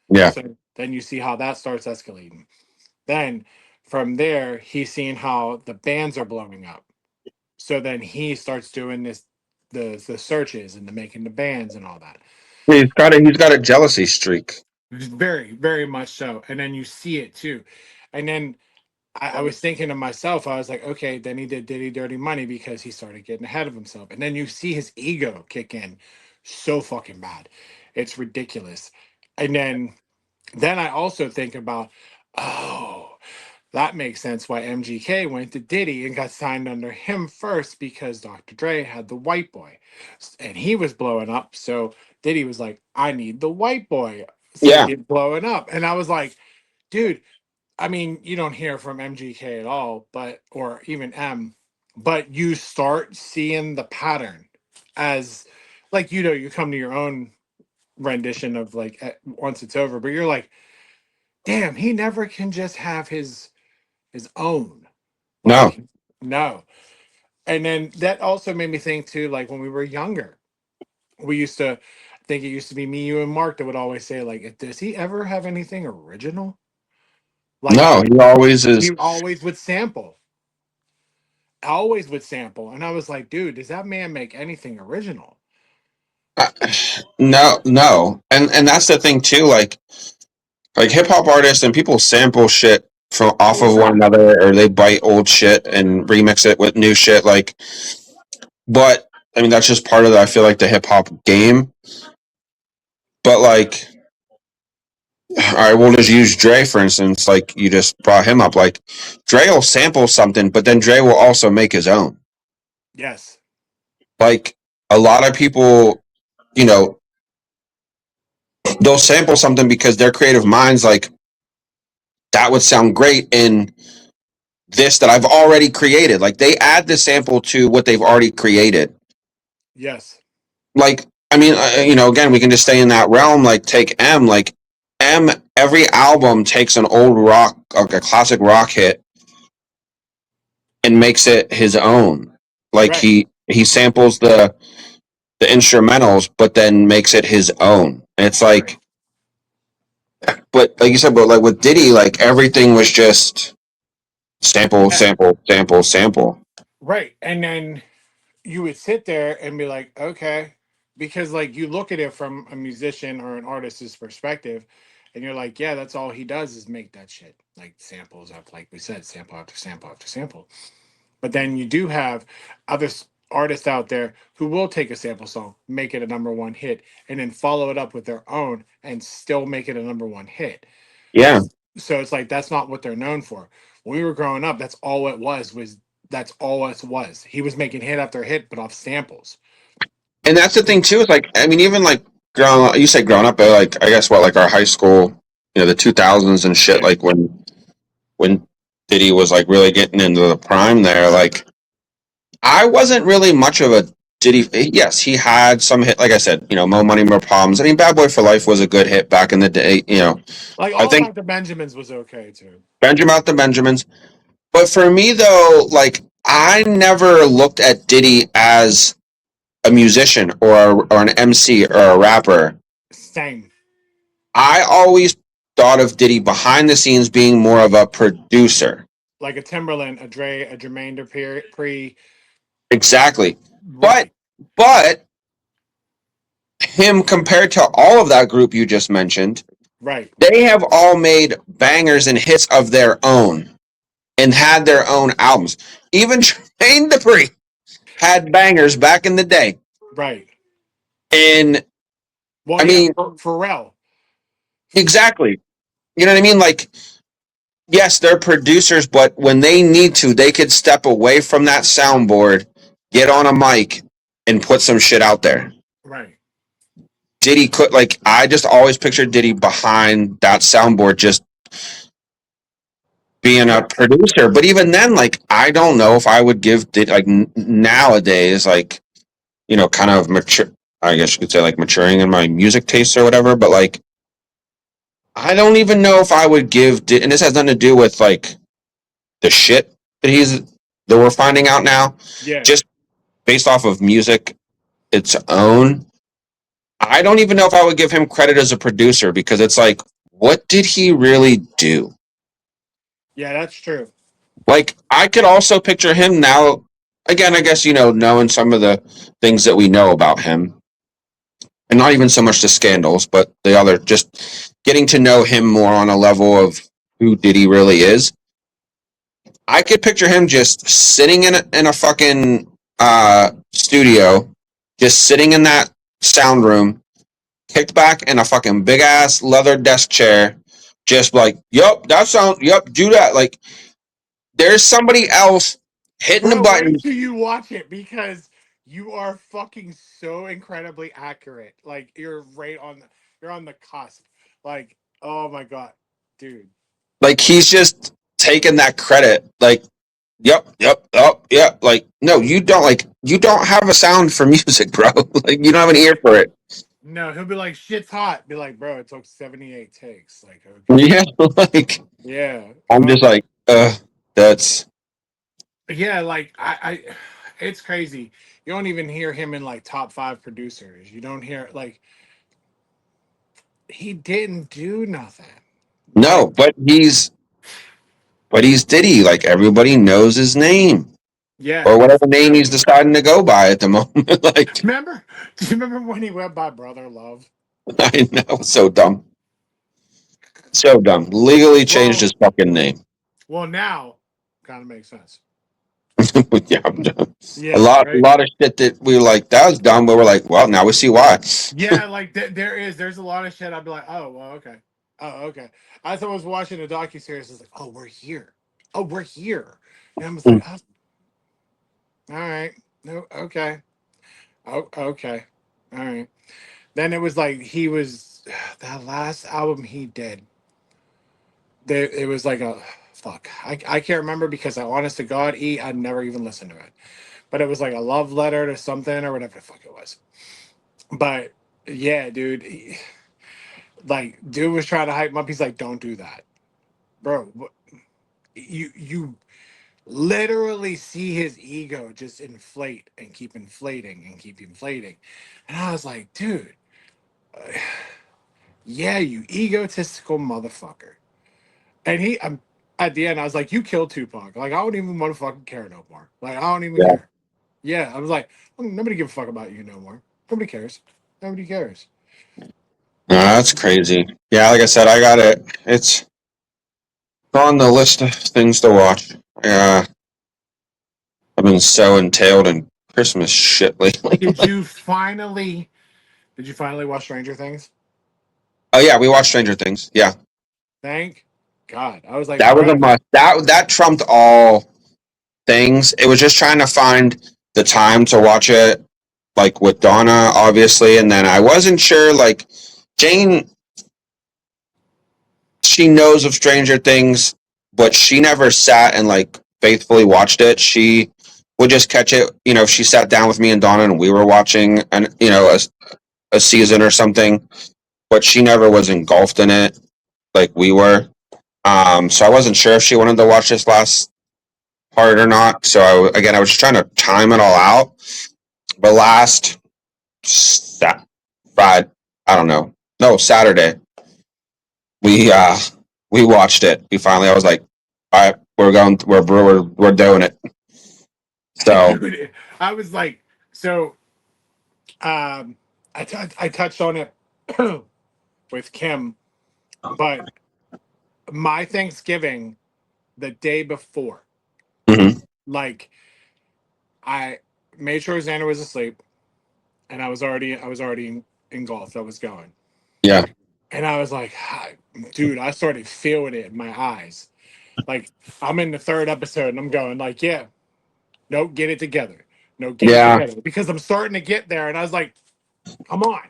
yeah. So then you see how that starts escalating. Then from there, he's seeing how the bands are blowing up. So then he starts doing the searches and the making the bands and all that. He's got a jealousy streak. Very, very much so. And then you see it too. And then I was thinking to myself, I was like, okay, then he did Diddy Dirty Money because he started getting ahead of himself. And then you see his ego kick in so fucking bad. It's ridiculous. And then I also think about, oh, that makes sense why MGK went to Diddy and got signed under him first because Dr. Dre had the white boy. And he was blowing up. So Diddy was like, I need the white boy. So Yeah. he's blowing up. And I was like, dude, I mean, you don't hear from MGK at all, but or even M, but you start seeing the pattern as like you come to your own rendition of like once it's over, but you're like, damn, he never can just have his own. No. Like, no. And then that also made me think too, like when we were younger, we used to I think it used to be me, you, and Mark that would always say, like, does he ever have anything original? Like No. He always is. he always would sample. Always would sample. And I was like, dude, does that man make anything original? Uh, no, no, and that's the thing too. Like hip hop artists and people sample shit from All off the of one time. another, or they bite old shit and remix it with new shit. Like, but I mean that's just part of the, I feel like the hip hop game. But like, all right, we'll just use Dre for instance. Like you just brought him up. Like Dre will sample something, but then Dre will also make his own. Yes. Like a lot of people, you know, they'll sample something because their creative minds like that would sound great in this that I've already created. Like they add the sample to what they've already created. Yes. Like, I mean, again, we can just stay in that realm. Like, take M. Like, M, every album takes an old rock, like a classic rock hit, and makes it his own. Like Right. he samples the instrumentals, but then makes it his own. And it's Right. like, but like you said, but like with Diddy, like everything was just sample, Yeah. sample, sample, sample. Right. And then you would sit there and be like, okay. Because like you look at it from a musician or an artist's perspective, and you're like, yeah, that's all he does is make that shit. Like samples up, like we said, sample after sample after sample. But then you do have other artists out there who will take a sample song, make it a number one hit, and then follow it up with their own and still make it a number one hit. Yeah. So it's like that's not what they're known for. When we were growing up, that's all it was that's all it was. He was making hit after hit, but off samples. And that's the thing too. Is like, I mean, even like growing up, you say growing up, but like I guess what like our high school, the 2000s and shit. Yeah. Like when Diddy was like really getting into the prime there. Like I wasn't really much of a Diddy. Yes, he had some hit. Like I said, Mo Money, More Problems. I mean, Bad Boy for Life was a good hit back in the day. Like I All think About the Benjamins was okay too. Benjamin out the Benjamins. But for me though, like I never looked at Diddy as a musician or an MC or a rapper. Same. I always thought of Diddy behind the scenes being more of a producer. Like a Timberland, a Dre, a Jermaine Dupri. Exactly. But Right. but him compared to all of that group you just mentioned, Right. they have all made bangers and hits of their own and had their own albums. Even Jermaine Dupri had bangers back in the day. Right. And Well, I yeah, mean, Pharrell. exactly. You know what I mean? Like, yes, they're producers, but when they need to, they could step away from that soundboard, get on a mic, and put some shit out there. Right. Diddy could like I just always pictured Diddy behind that soundboard just being a Yes. producer. But even then, like I don't know if I would give Diddy like nowadays, like kind of mature. I guess you could say like maturing in my music taste or whatever. But like I don't even know if I would give. And this has nothing to do with like the shit that we're finding out now. Yeah. Just based off of music its own. I don't even know if I would give him credit as a producer because it's like, what did he really do? Yeah, that's true. Like, I could also picture him now. Again, I guess, knowing some of the things that we know about him, and not even so much the scandals, but the other, just getting to know him more on a level of who Diddy really is. I could picture him just sitting in a fucking studio, just sitting in that sound room, kicked back in a fucking big ass leather desk chair, just like, yup, that sounds, yup, do that. Like, there's somebody else hitting the Bro, wait button. till you watch it because you are fucking so incredibly accurate. Like you're on the cusp. Like, oh my god, dude. Like, he's just taking that credit. Like, yep, yep, yep, yep. Like, no, you don't have a sound for music, bro. Like, you don't have an ear for it. No, he'll be like, shit's hot. Be like, bro, it took 78 takes. Like, okay. Yeah, like, Yeah. I'm just like, that's, Yeah, like it's crazy. You don't even hear him in like top five producers. You don't hear like he didn't do nothing. no, Like, but he's Diddy. Like, everybody knows his name. yeah, Or he's whatever name he's deciding to go by at the moment. Like, remember do you remember when he went by Brother Love? I know, so dumb. So dumb. Legally changed Well, his fucking name. now kind of makes sense. Yeah, a Yeah, lot, a right. lot of shit that we were like, that was dumb, but we're like, well, now we see why. Yeah, like there's a lot of shit. I'd be like, oh well, okay, oh okay. As I was watching a docu series, I was like, oh, we're here. Oh, we're here. And I was like, oh, all right, no, okay, oh, okay, all right. Then it was like he was that last album he did. It was like a fuck. I can't remember because I honest to God, I never even listened to it. But it was like a love letter to something or whatever the fuck it was. But yeah, dude, like dude was trying to hype him up. He's like, don't do that, bro. You literally see his ego just inflate and keep inflating and keep inflating, and I was like, dude, yeah, you egotistical motherfucker. And at the end, I was like, you killed Tupac. Like, I don't even want to fucking care no more. Like, I don't even Yeah. care. Yeah, I was like, nobody give a fuck about you no more. Nobody cares. Nobody cares. No, that's crazy. Yeah, like I said, I got it. It's on the list of things to watch. I've been so entailed in Christmas shit lately. Did you finally? Did you finally watch Stranger Things? Oh yeah, we watched Stranger Things. Yeah, Thank God. I was like, that was a bro. must. That trumped all things. It was just trying to find the time to watch it, like with Donna, obviously, and then I wasn't sure. Like Jane, she knows of Stranger Things, but she never sat and like faithfully watched it. She would just catch it, if she sat down with me and Donna and we were watching a season or something, but she never was engulfed in it like we were. So I wasn't sure if she wanted to watch this last part or not. So I was just trying to time it all out. But last Friday, I don't know, no, Saturday, we uh we watched it. I was like, all right, we're doing it. So Dude, I was like, so I touched on it with Kim, but my Thanksgiving the day before, mhm, like I made sure Xander was asleep, and I was already engulfed. I was going, yeah, and I was like, dude, I started feeling it in my eyes. Like I'm in the third episode, and I'm going like, yeah, no, get it together, no, get it yeah. together, because I'm starting to get there, and I was like, come on,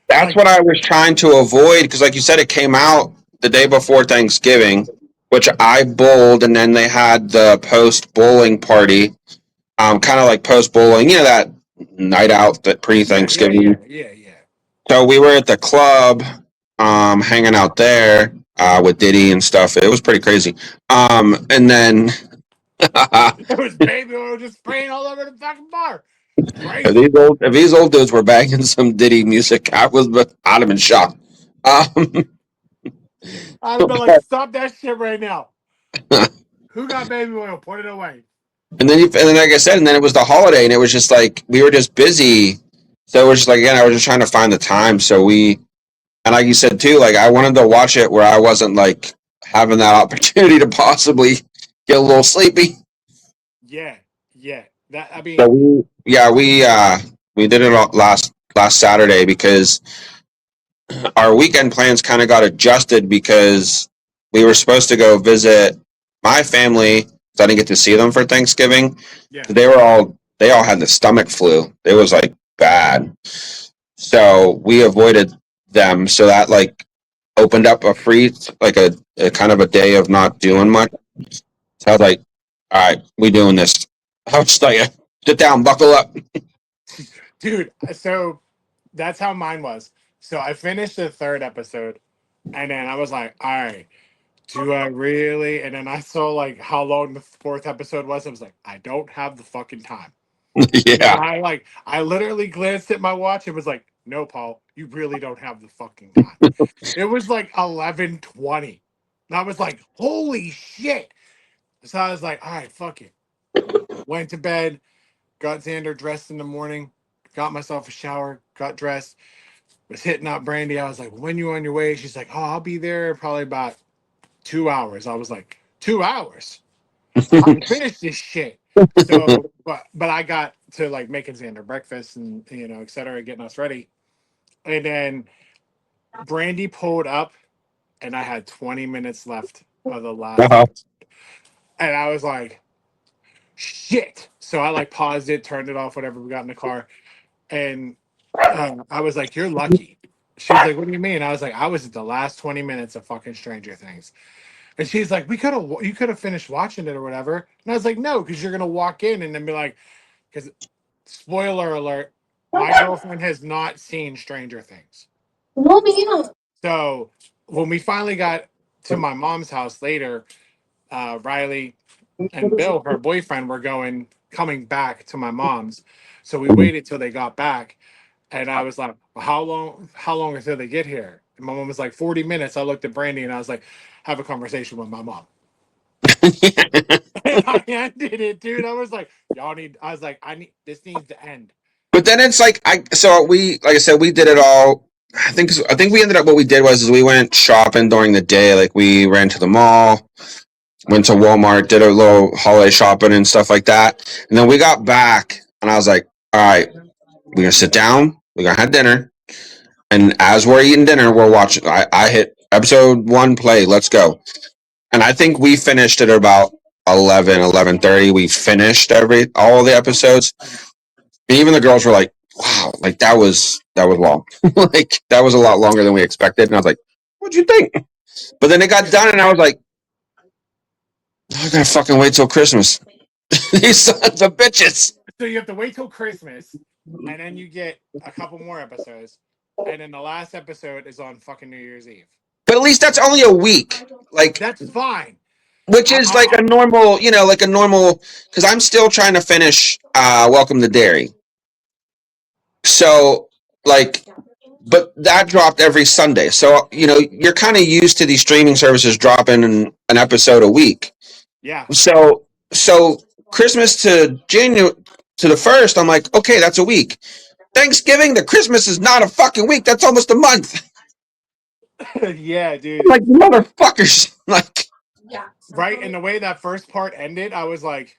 That's like what I was trying to avoid because, like you said, it came out the day before Thanksgiving, which I bowled, and then they had the post bowling party, kind of like post bowling, that night out, that pre yeah, yeah, Thanksgiving. yeah, yeah, yeah. So we were at the club, hanging out there with Diddy and stuff. It was pretty crazy. And then It was baby oil just spraying all over the fucking bar. if Crazy. if these old dudes were banging some Diddy music, I'd have been shocked. Um, I'd have been like, stop that shit right now. Who got baby oil? Put it away. and then, like I said, and then it was the holiday, and it was just like we were just busy. So it was just like again, I was just trying to find the time. And like you said too, like I wanted to watch it where I wasn't like having that opportunity to possibly get a little sleepy. Yeah, yeah. That I So mean, we did it last Saturday because our weekend plans kind of got adjusted because we were supposed to go visit my family. So I didn't get to see them for Thanksgiving. yeah, They all had the stomach flu. It was like bad. So we avoided them. So that like opened up a free like a kind of a day of not doing much. So I was like, all right, we doing this. I was just like, sit down, buckle up. dude. So that's how mine was. So I finished the third episode, and then I was like, all right, do I really? And then I saw like how long the fourth episode was. I was like, I don't have the fucking time. And then Yeah. I literally glanced at my watch and was like, no, Paul, you really don't have the fucking time. It was like 11:20. And I was like, holy shit. So I was like, all right, fuck it. Went to bed, got Xander dressed in the morning, got myself a shower, got dressed, was hitting up Brandy. I was like, when you on your way? She's like, oh, I'll be there probably about 2 hours. I was like, 2 hours? I can finish this shit. So, but I got to like making Xander breakfast and et cetera, getting us ready. And then Brandy pulled up and I had 20 minutes left of the last Uh-huh. episode. And I was like, shit. So I like paused it, turned it off, whatever. We got in the car. And I was like, you're lucky. She's like, what do you mean? I was like, I was at the last 20 minutes of fucking Stranger Things. And she's like, you could have finished watching it or whatever. And I was like, no, because you're going to walk in and then be like, because spoiler alert, my girlfriend has not seen Stranger Things. So when we finally got to my mom's house later, Riley and Bill, her boyfriend, were coming back to my mom's. So we waited till they got back, and I was like, well, how long until they get here? And my mom was like 40 minutes. I looked at Brandy and I was like, have a conversation with my mom. And I ended it, dude. I was like, I was like, this needs to end. But then it's like like I said, we did it all. I think we ended up what we did was is we went shopping during the day. Like we ran to the mall, went to Walmart, did a little holiday shopping and stuff like that. And then we got back, and I was like, all right, we're gonna sit down, we're gonna have dinner, and as we're eating dinner, we're watching. I hit episode one play. Let's go. And I think we finished at about 11:30. We finished all the episodes. And even the girls were like, wow, like that was long. Like that was a lot longer than we expected. And I was like, what'd you think? But then it got done and I was like, I gotta fucking wait till Christmas. These sons of bitches. So you have to wait till Christmas, and then you get a couple more episodes, and then the last episode is on fucking New Year's Eve. But at least that's only a week. Like, That's fine. which is like a normal, like a normal, because I'm still trying to finish Welcome to Dairy. So, like, but that dropped every Sunday. So, you're kind of used to these streaming services dropping an episode a week. Yeah. So Christmas to January to the 1st, I'm like, okay, that's a week. Thanksgiving to Christmas is not a fucking week. That's almost a month. Yeah, dude. I'm like, motherfuckers. Like, Right? And the way that first part ended, I was like,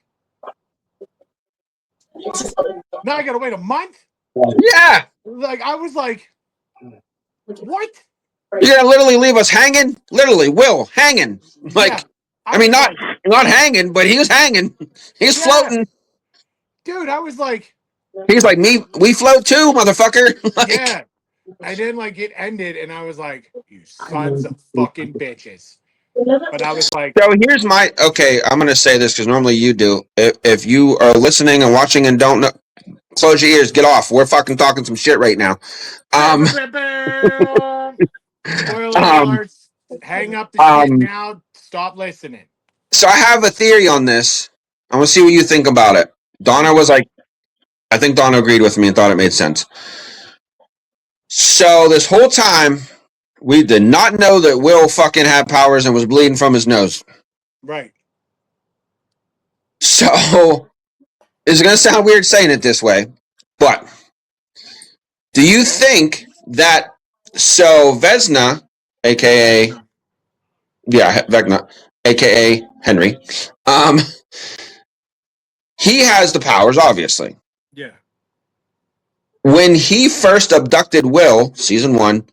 now I gotta wait a month? yeah. Like, I was like, what? You're gonna literally leave us hanging? Literally, Will hanging. Like, Yeah. I mean, was not hanging, but he was hanging. He's Yeah. floating. Dude, I was like, He's like, we float too, motherfucker. Like, yeah. And then like it ended, and I was like, you sons of fucking bitches. But I was like, so here's my okay. I'm gonna say this because normally you do. If you are listening and watching and don't know, close your ears. Get off. We're fucking talking some shit right now. spoiler alerts. Hang up the shit now. Stop listening. So I have a theory on this. I want to see what you think about it. Donna was like, I think Donna agreed with me and thought it made sense. So this whole time, we did not know that Will fucking had powers and was bleeding from his nose. Right. So it's going to sound weird saying it this way, but do you think that Vesna, aka Vecna, aka Henry, he has the powers, obviously. Yeah. When he first abducted Will, season 1,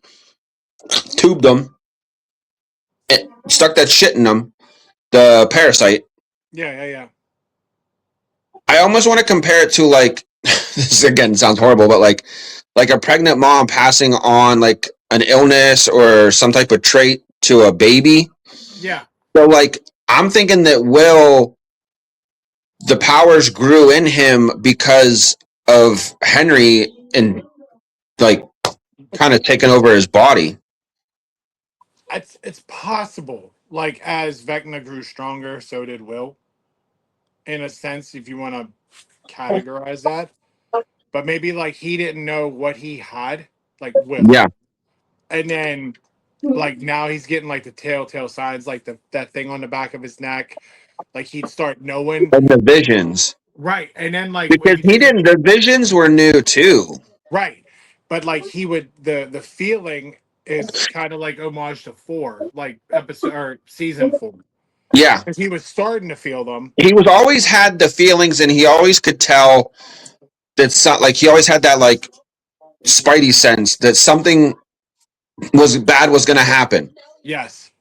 tubed him, stuck that shit in him, the parasite. Yeah. I almost want to compare it to like this again sounds horrible, but like a pregnant mom passing on like an illness or some type of trait to a baby. Yeah. So like I'm thinking that Will, the powers grew in him because of Henry and like kind of taking over his body. It's possible. Like as Vecna grew stronger, so did Will. In a sense, if you want to categorize that. But maybe like he didn't know what he had, like Will. Yeah. And then like now he's getting like the telltale signs, like that thing on the back of his neck. Like he'd start knowing. And the visions. Right. And then like when Because you he think didn't the visions were new too. right. But like he would the feeling is kind of like homage to 4, like episode or season 4. Yeah. Because he was starting to feel them. He was always had the feelings and he always could tell that like he always had that like spidey sense that something was bad was gonna happen. Yes.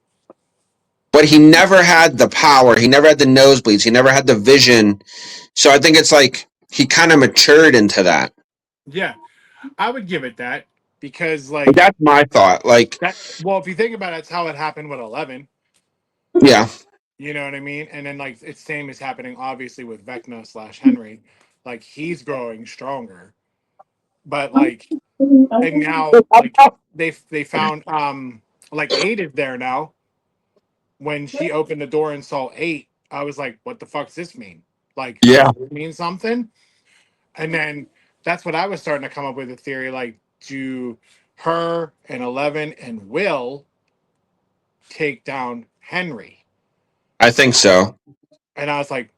But he never had the power, he never had the nosebleeds, he never had the vision. So I think it's like he kind of matured into that. Yeah. I would give it that because like That's my thought. Like, that well, if you think about it, it's how it happened with 11. yeah. You know what I mean? And then like it's same is happening obviously with Vecna / Henry. Like he's growing stronger. But like and now like they found like 8 is there now. When she opened the door and saw 8, I was like, what the fuck does this mean? Like Yeah. does it mean something? And then that's what I was starting to come up with a theory like do her and 11 and Will take down Henry? I think so. And I was like,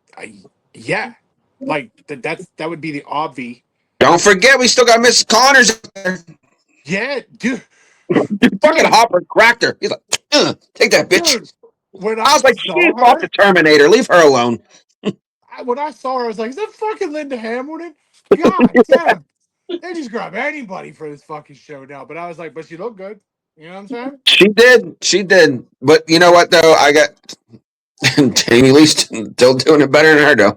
yeah, like that would be the obvi. Don't forget we still got Miss Connors. Yeah, dude, Fucking Hopper cracked her. He's like, take that bitch. dude. When I I was like, she's saw off the her, Terminator. Leave her alone. when I saw her, I was like, is that fucking Linda Hamilton? God damn, they just grab anybody for this fucking show now. But I was like, but she looked good. You know what I'm saying? She did. She did. But you know what, though? I got Jamie Lee still doing it better than her, though.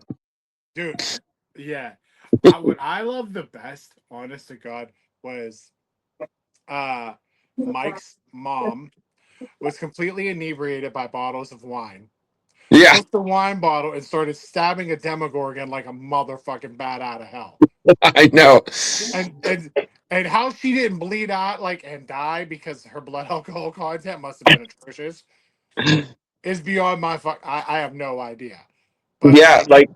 Dude, yeah. What I love the best, honest to God, was uh Mike's mom was completely inebriated by bottles of wine. Yeah, took the wine bottle and started stabbing a Demogorgon like a motherfucking bat out of hell. I know. And and how she didn't bleed out like and die because her blood alcohol content must have been atrocious is beyond my fuck. I have no idea. But Yeah, like, like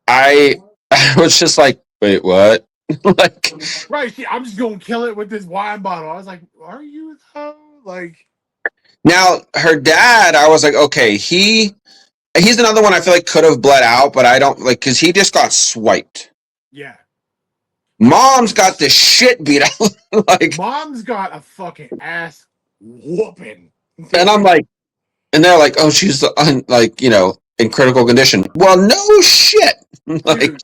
I, I was just like, wait, what? Like right, I'm just gonna kill it with this wine bottle. I was like, are you though? Like, now her dad, I was like, okay, he's another one I feel like could have bled out, but I don't like because he just got swiped. yeah. Mom's got the shit beat out. Like, Mom's got a fucking ass whooping, and I'm dude. like, and they're like, oh, she's like, in critical condition. Well, no shit. like, Dude,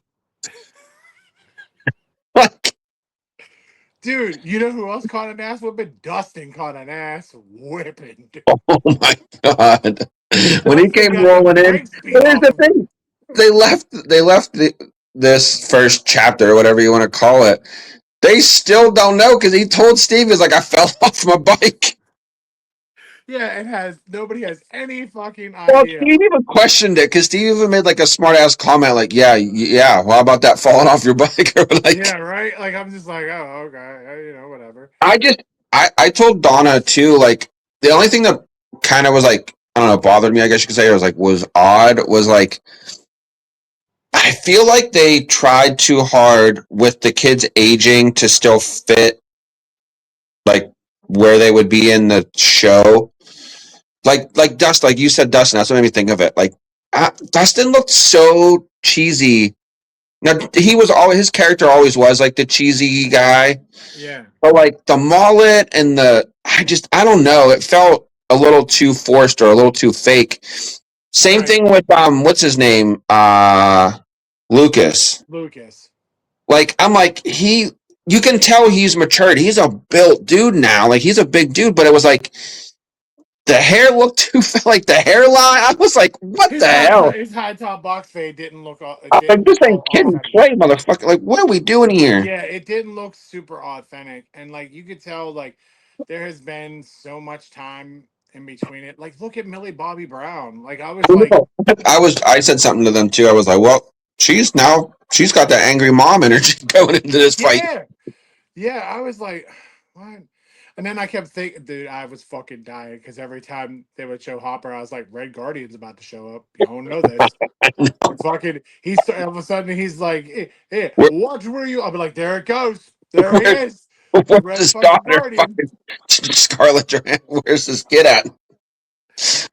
like, dude, you know who else caught an ass whipping? Dustin caught an ass whipping. Dude. oh my god. When he Dustin came got the rolling in, brakes beat but here's off the of him. thing. They left this first chapter, or whatever you want to call it. They still don't know because he told Steve, he's like, I fell off my bike. Yeah, nobody has any fucking Well, idea. Steve even questioned it because Steve even made like a smart ass comment, like, yeah, well, how about that falling off your bike? Or Yeah, like, right. Like I'm just like, oh, okay, whatever. I just, I told Donna too, like, the only thing that kind of was like, I don't know, bothered me, I guess you could say, was odd, was like, I feel like they tried too hard with the kids aging to still fit like where they would be in the show. Like Dust, like you said, Dustin. That's what made me think of it. Like Dustin looked so cheesy. Now he was always his character always was like the cheesy guy, Yeah, but like the mullet and I don't know. It felt a little too forced or a little too fake. Same right. thing with what's his name, Lucas. Lucas. Like I'm like you can tell he's matured. He's a built dude now. Like he's a big dude, but it was like the hair looked too like the hairline. I was like, what the hell? His high top box fade didn't look I'm like, didn't this look ain't kid and authentic. play, motherfucker. Like, what are we doing here? Yeah, it didn't look super authentic, and like you could tell, like there has been so much time in between it. Like, look at Millie Bobby Brown. Like I was like, I said something to them too. I was like, well, she's got that angry mom energy going into this fight. yeah, yeah. I was like, what? And then I kept thinking, dude, I was fucking dying because every time they would show Hopper, I was like, Red Guardian's about to show up. You don't know this. And fucking, all of a sudden he's like, Where, watch where you. I'll be like, there it goes, there he where, is, the where's Red his fucking daughter? Guardian, Fucking Scarlett Johansson. Where's this kid at?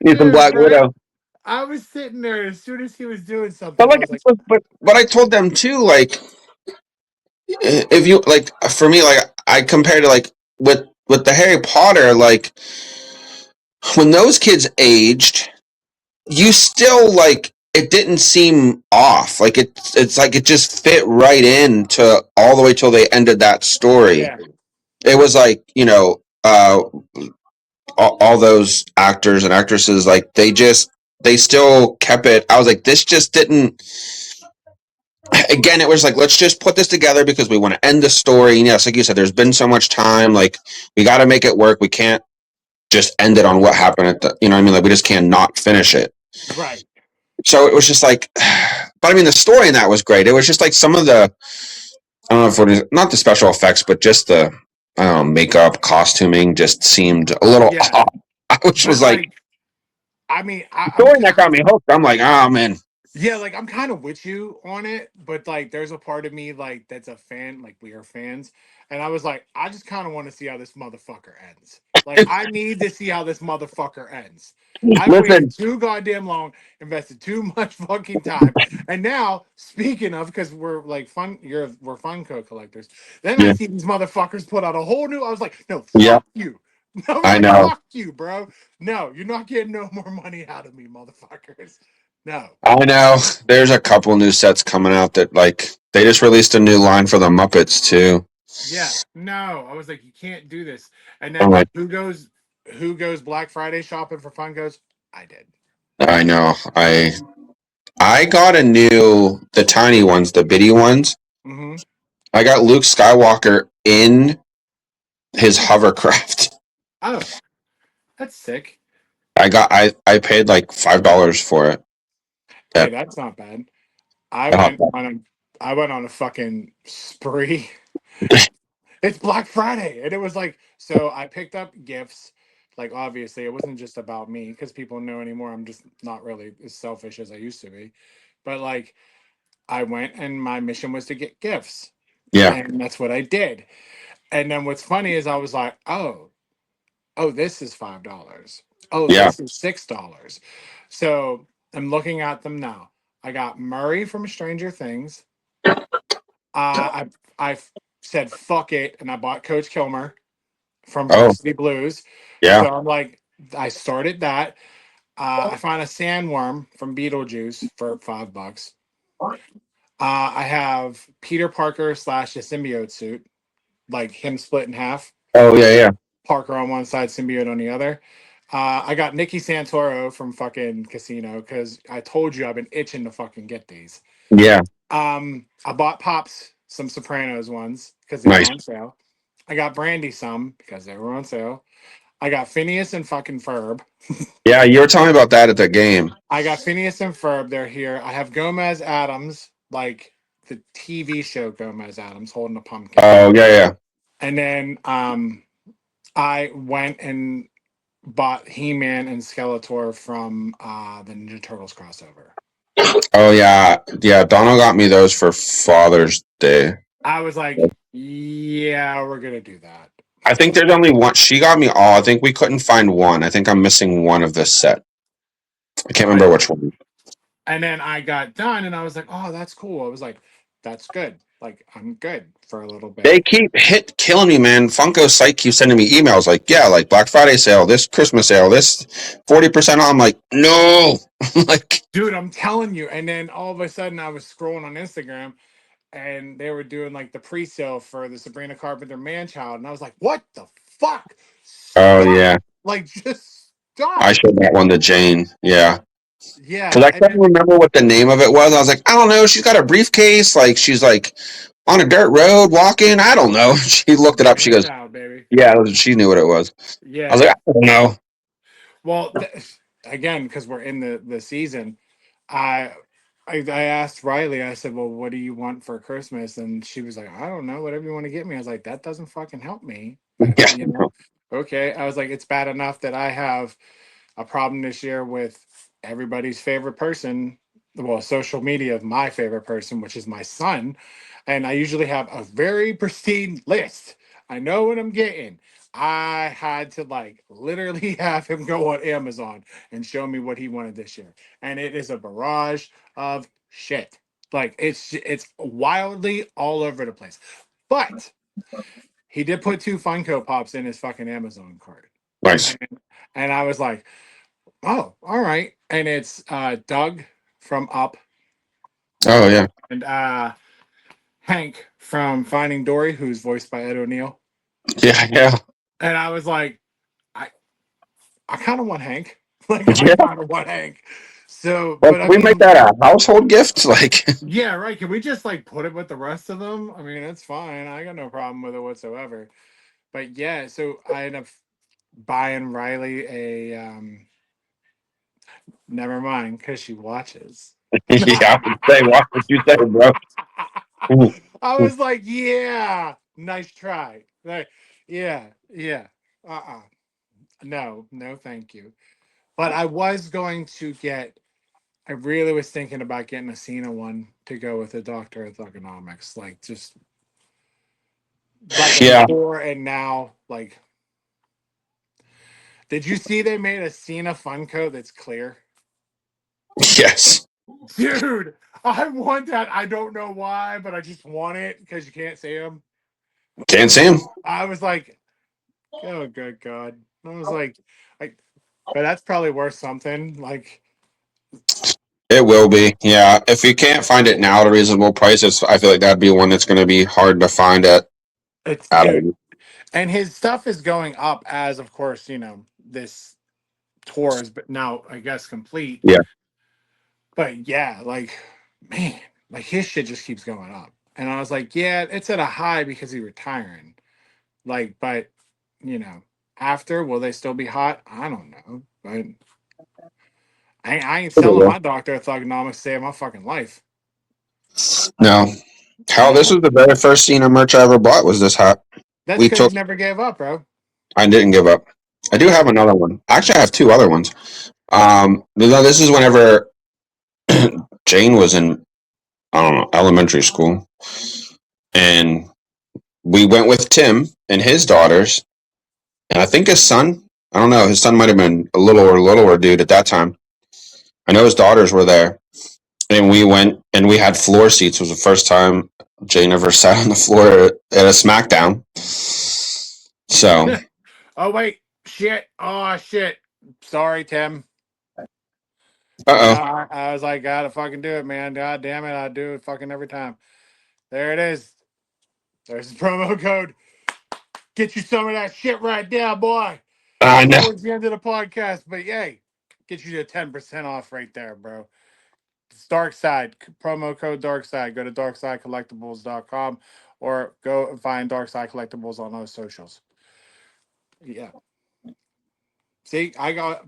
He's in dude. Black Right? Widow. I was sitting there as soon as he was doing But something, I like, was like, but I told them too. Like, if you like, for me, like, I compared to like with the Harry Potter, like when those kids aged, you still like it didn't seem off. Like it's like it just fit right in to all the way till they ended that story. yeah, It was like all those actors and actresses like they still kept it. I was like, this just didn't. Again, it was like let's just put this together because we want to end the story. And yes, like you said, there's been so much time. Like we got to make it work. We can't just end it on what happened at the. You know what I mean? Like we just can't not finish it. right, So it was just like, but I mean, the story in that was great. It was just like some of the, I don't know if it was not the special effects, but just the, I don't know, makeup, costuming just seemed a little yeah. off. I was But like, like, I mean, the I'm story that got me hooked. I'm like, oh man, yeah, like I'm kind of with you on it, but like there's a part of me like that's a fan, like we are fans, and I was like, I just kind of want to see how this motherfucker ends. Like I need to see how this motherfucker ends. I've waited listen, too goddamn long, invested too much fucking time, and now speaking of, because we're like we're Funko collectors. Then I yeah, see these motherfuckers put out a whole new. I was like, no, yeah, fuck you. I was I like, know, fuck you, bro. No, you're not getting no more money out of me, motherfuckers. No. I know. There's a couple new sets coming out that like they just released a new line for the Muppets too. Yeah, no, I was like, you can't do this. And I'm then like, who goes Black Friday shopping for Funkos? I did. I know. I got the tiny ones, the bitty ones. Mm-hmm. I got Luke Skywalker in his hovercraft. Oh, that's sick. I paid like $5 for it. Hey, Yep. that's not bad. I Oh, went on a fucking spree. It's Black Friday, and it was like, so I picked up gifts. Like, obviously, it wasn't just about me because people know anymore. I'm just not really as selfish as I used to be. But like, I went and my mission was to get gifts, yeah, and that's what I did. And then what's funny is I was like, oh, this is $5. Oh, yeah. this is $6. So I'm looking at them now. I got Murray from Stranger Things. I said fuck it, and I bought Coach Kilmer from Oh, Varsity Blues. yeah. So I'm like, I started that. I found a sandworm from Beetlejuice for $5. I have Peter Parker slash the symbiote suit, like him split in half. Oh, yeah, yeah, Parker on one side, symbiote on the other. I got Nikki Santoro from fucking Casino because I told you I've been itching to fucking get these. yeah. I bought Pops some Sopranos ones because they were Nice. on sale. I got Brandy some because they were on sale. I got Phineas and fucking Ferb. Yeah, you were telling me about that at the game. I got Phineas and Ferb. They're here. I have Gomez Adams, like the TV show Gomez Adams holding a pumpkin. Oh, yeah, yeah. And then I went and bought He-Man and Skeletor from the Ninja Turtles crossover. Oh, yeah, yeah. Donald got me those for Father's Day. I was like, yeah, we're gonna do that. I think there's only one. She got me all. I think we couldn't find one. I think I'm missing one of this set. I can't But remember which one. and then I got done and I was like, oh, that's cool. I was like, that's good. Like I'm good for a little bit. They keep killing me, man. Funko Site keeps sending me emails like, yeah, like Black Friday sale, this Christmas sale, this 40% off. I'm like, no. Like, Dude, I'm telling you. And then all of a sudden I was scrolling on Instagram and they were doing like the pre-sale for the Sabrina Carpenter Man Child. And I was like, what the fuck? oh Stop. yeah, Like just I stop. showed that one to Jane. Yeah, because Yeah. I And couldn't then remember what the name of it was. I was like, I don't know. She's got a briefcase. Like she's like on a dirt road walking. I don't know. She looked it the up. She goes, handout, baby. yeah, she knew what it was. I was Yeah. like, I don't know. Well, again, because we're in the season, I, I asked Riley. I said, "Well, what do you want for Christmas?" And she was like, "I don't know. Whatever you want to get me." I was like, "That doesn't fucking help me." Yeah, You know? Okay. I was like, "It's bad enough that I have a problem this year with everybody's favorite person, well, social media of my favorite person, which is my son. And I usually have a very pristine list. I know what I'm getting. I had to like literally have him go on Amazon and show me what he wanted this year. And it is a barrage of shit. Like it's wildly all over the place. But he did put two Funko Pops in his fucking Amazon cart. nice. And, and I was like, oh, all right. And it's Doug from Up Oh yeah, and Hank from Finding Dory, who's voiced by Ed O'Neill. yeah, yeah, And I was like, I I kind of want Hank. Like I yeah. kind of want Hank. So, Well, but can I we make mean, that a household gift? Like, yeah, right. Can we just like put it with the rest of them? I mean, it's fine. I got no problem with it whatsoever. But yeah, so I ended up buying Riley a never mind because she watches. yeah, I would say, what would you say, bro? Mm. I was like, yeah, nice try. Like, yeah, yeah. Uh-uh. No, no, thank you. But I was going to get, I really was thinking about getting a Cena one to go with the Doctor of Thugonomics. Like, just like a Yeah, before and now. Like, did you see they made a Cena Funko that's clear? yes. Dude, I want that. I don't know why, but I just want it because you can't see him. Can't see him. I was like, oh, good God. I was like, but that's probably worth something. Like, It will be. Yeah. If you can't find it now at a reasonable price, I feel like that'd be one that's going to be hard to find it's at dude. a, And his stuff is going up as, of course, this tour is but now, I guess, complete. yeah. But yeah, like, man, like his shit just keeps going up. And I was like, yeah, it's at a high because he's retiring. Like, but, you know, after, will they still be hot? I don't know. But I ain't selling my doctor of thugonomics to save my fucking life. No. I Hell, this know. was the very first Cena merch I ever bought. Was this hat? That's We because took. you never gave up, bro. I didn't give up. I do Yeah. have another one. Actually, I have two other ones. This is whenever Jane was in, I don't know, elementary school, and we went with Tim and his daughters, and I think his son. I don't know. His son might have been a littler dude at that time. I know his daughters were there, and we went and we had floor seats. It was the first time Jane ever sat on the floor at a SmackDown. So, Oh wait, shit. Oh shit. Sorry, Tim. uh oh, I was like, gotta fucking do it, man. God damn it, I do it fucking every time. There it is. There's the promo code. Get you some of that shit right now, boy. I It's know. towards the end of the podcast, but yay, get you to 10% off right there, bro. It's Dark Side, promo code Dark Side. Go to darksidecollectibles.com or go and find Dark Side Collectibles on those socials. Yeah. See, I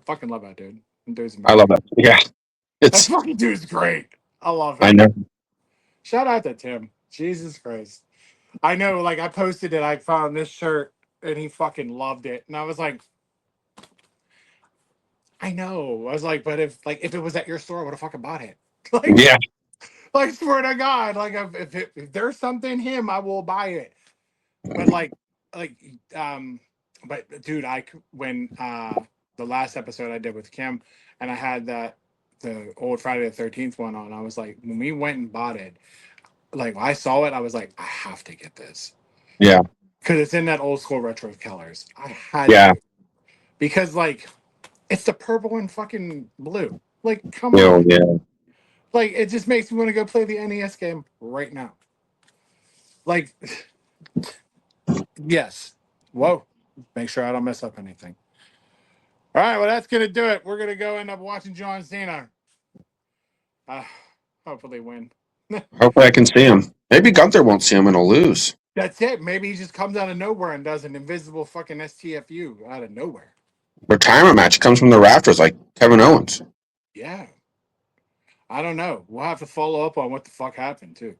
fucking love that dude. That dude's I love amazing. that. Yeah, That it's. fucking dude's great. I love I him. know. Shout out to Tim. Jesus Christ. I know, like I posted it, I found this shirt and he fucking loved it. And I was like, I know. I was like, but if it was at your store, I would have fucking bought it. like, Yeah, like swear to God, like if there's something him, I will buy it. But like but dude, when the last episode I did with Kim, and I had the old Friday the 13th one on, I was like, when we went and bought it, like I saw it, I was like, I have to get this yeah, because it's in that old school retro colors. I had yeah. to because like it's the purple and fucking blue. Like, come Yeah, on. yeah. Like, it just makes me want to go play the NES game right now. Like, yes. Whoa. Make sure I don't mess up anything. All right, well, that's gonna do it. We're gonna go end up watching John Cena. Uh, hopefully win. Hopefully, I can see him. Maybe Gunther won't see him and he'll lose. That's it. Maybe he just comes out of nowhere and does an invisible fucking STFU out of nowhere. Retirement match comes from the rafters like Kevin Owens. Yeah. I don't know. We'll have to follow up on what the fuck happened too.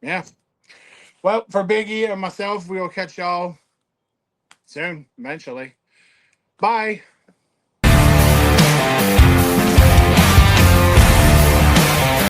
Yeah. Well, for Big E and myself, we will catch y'all soon, eventually. Bye.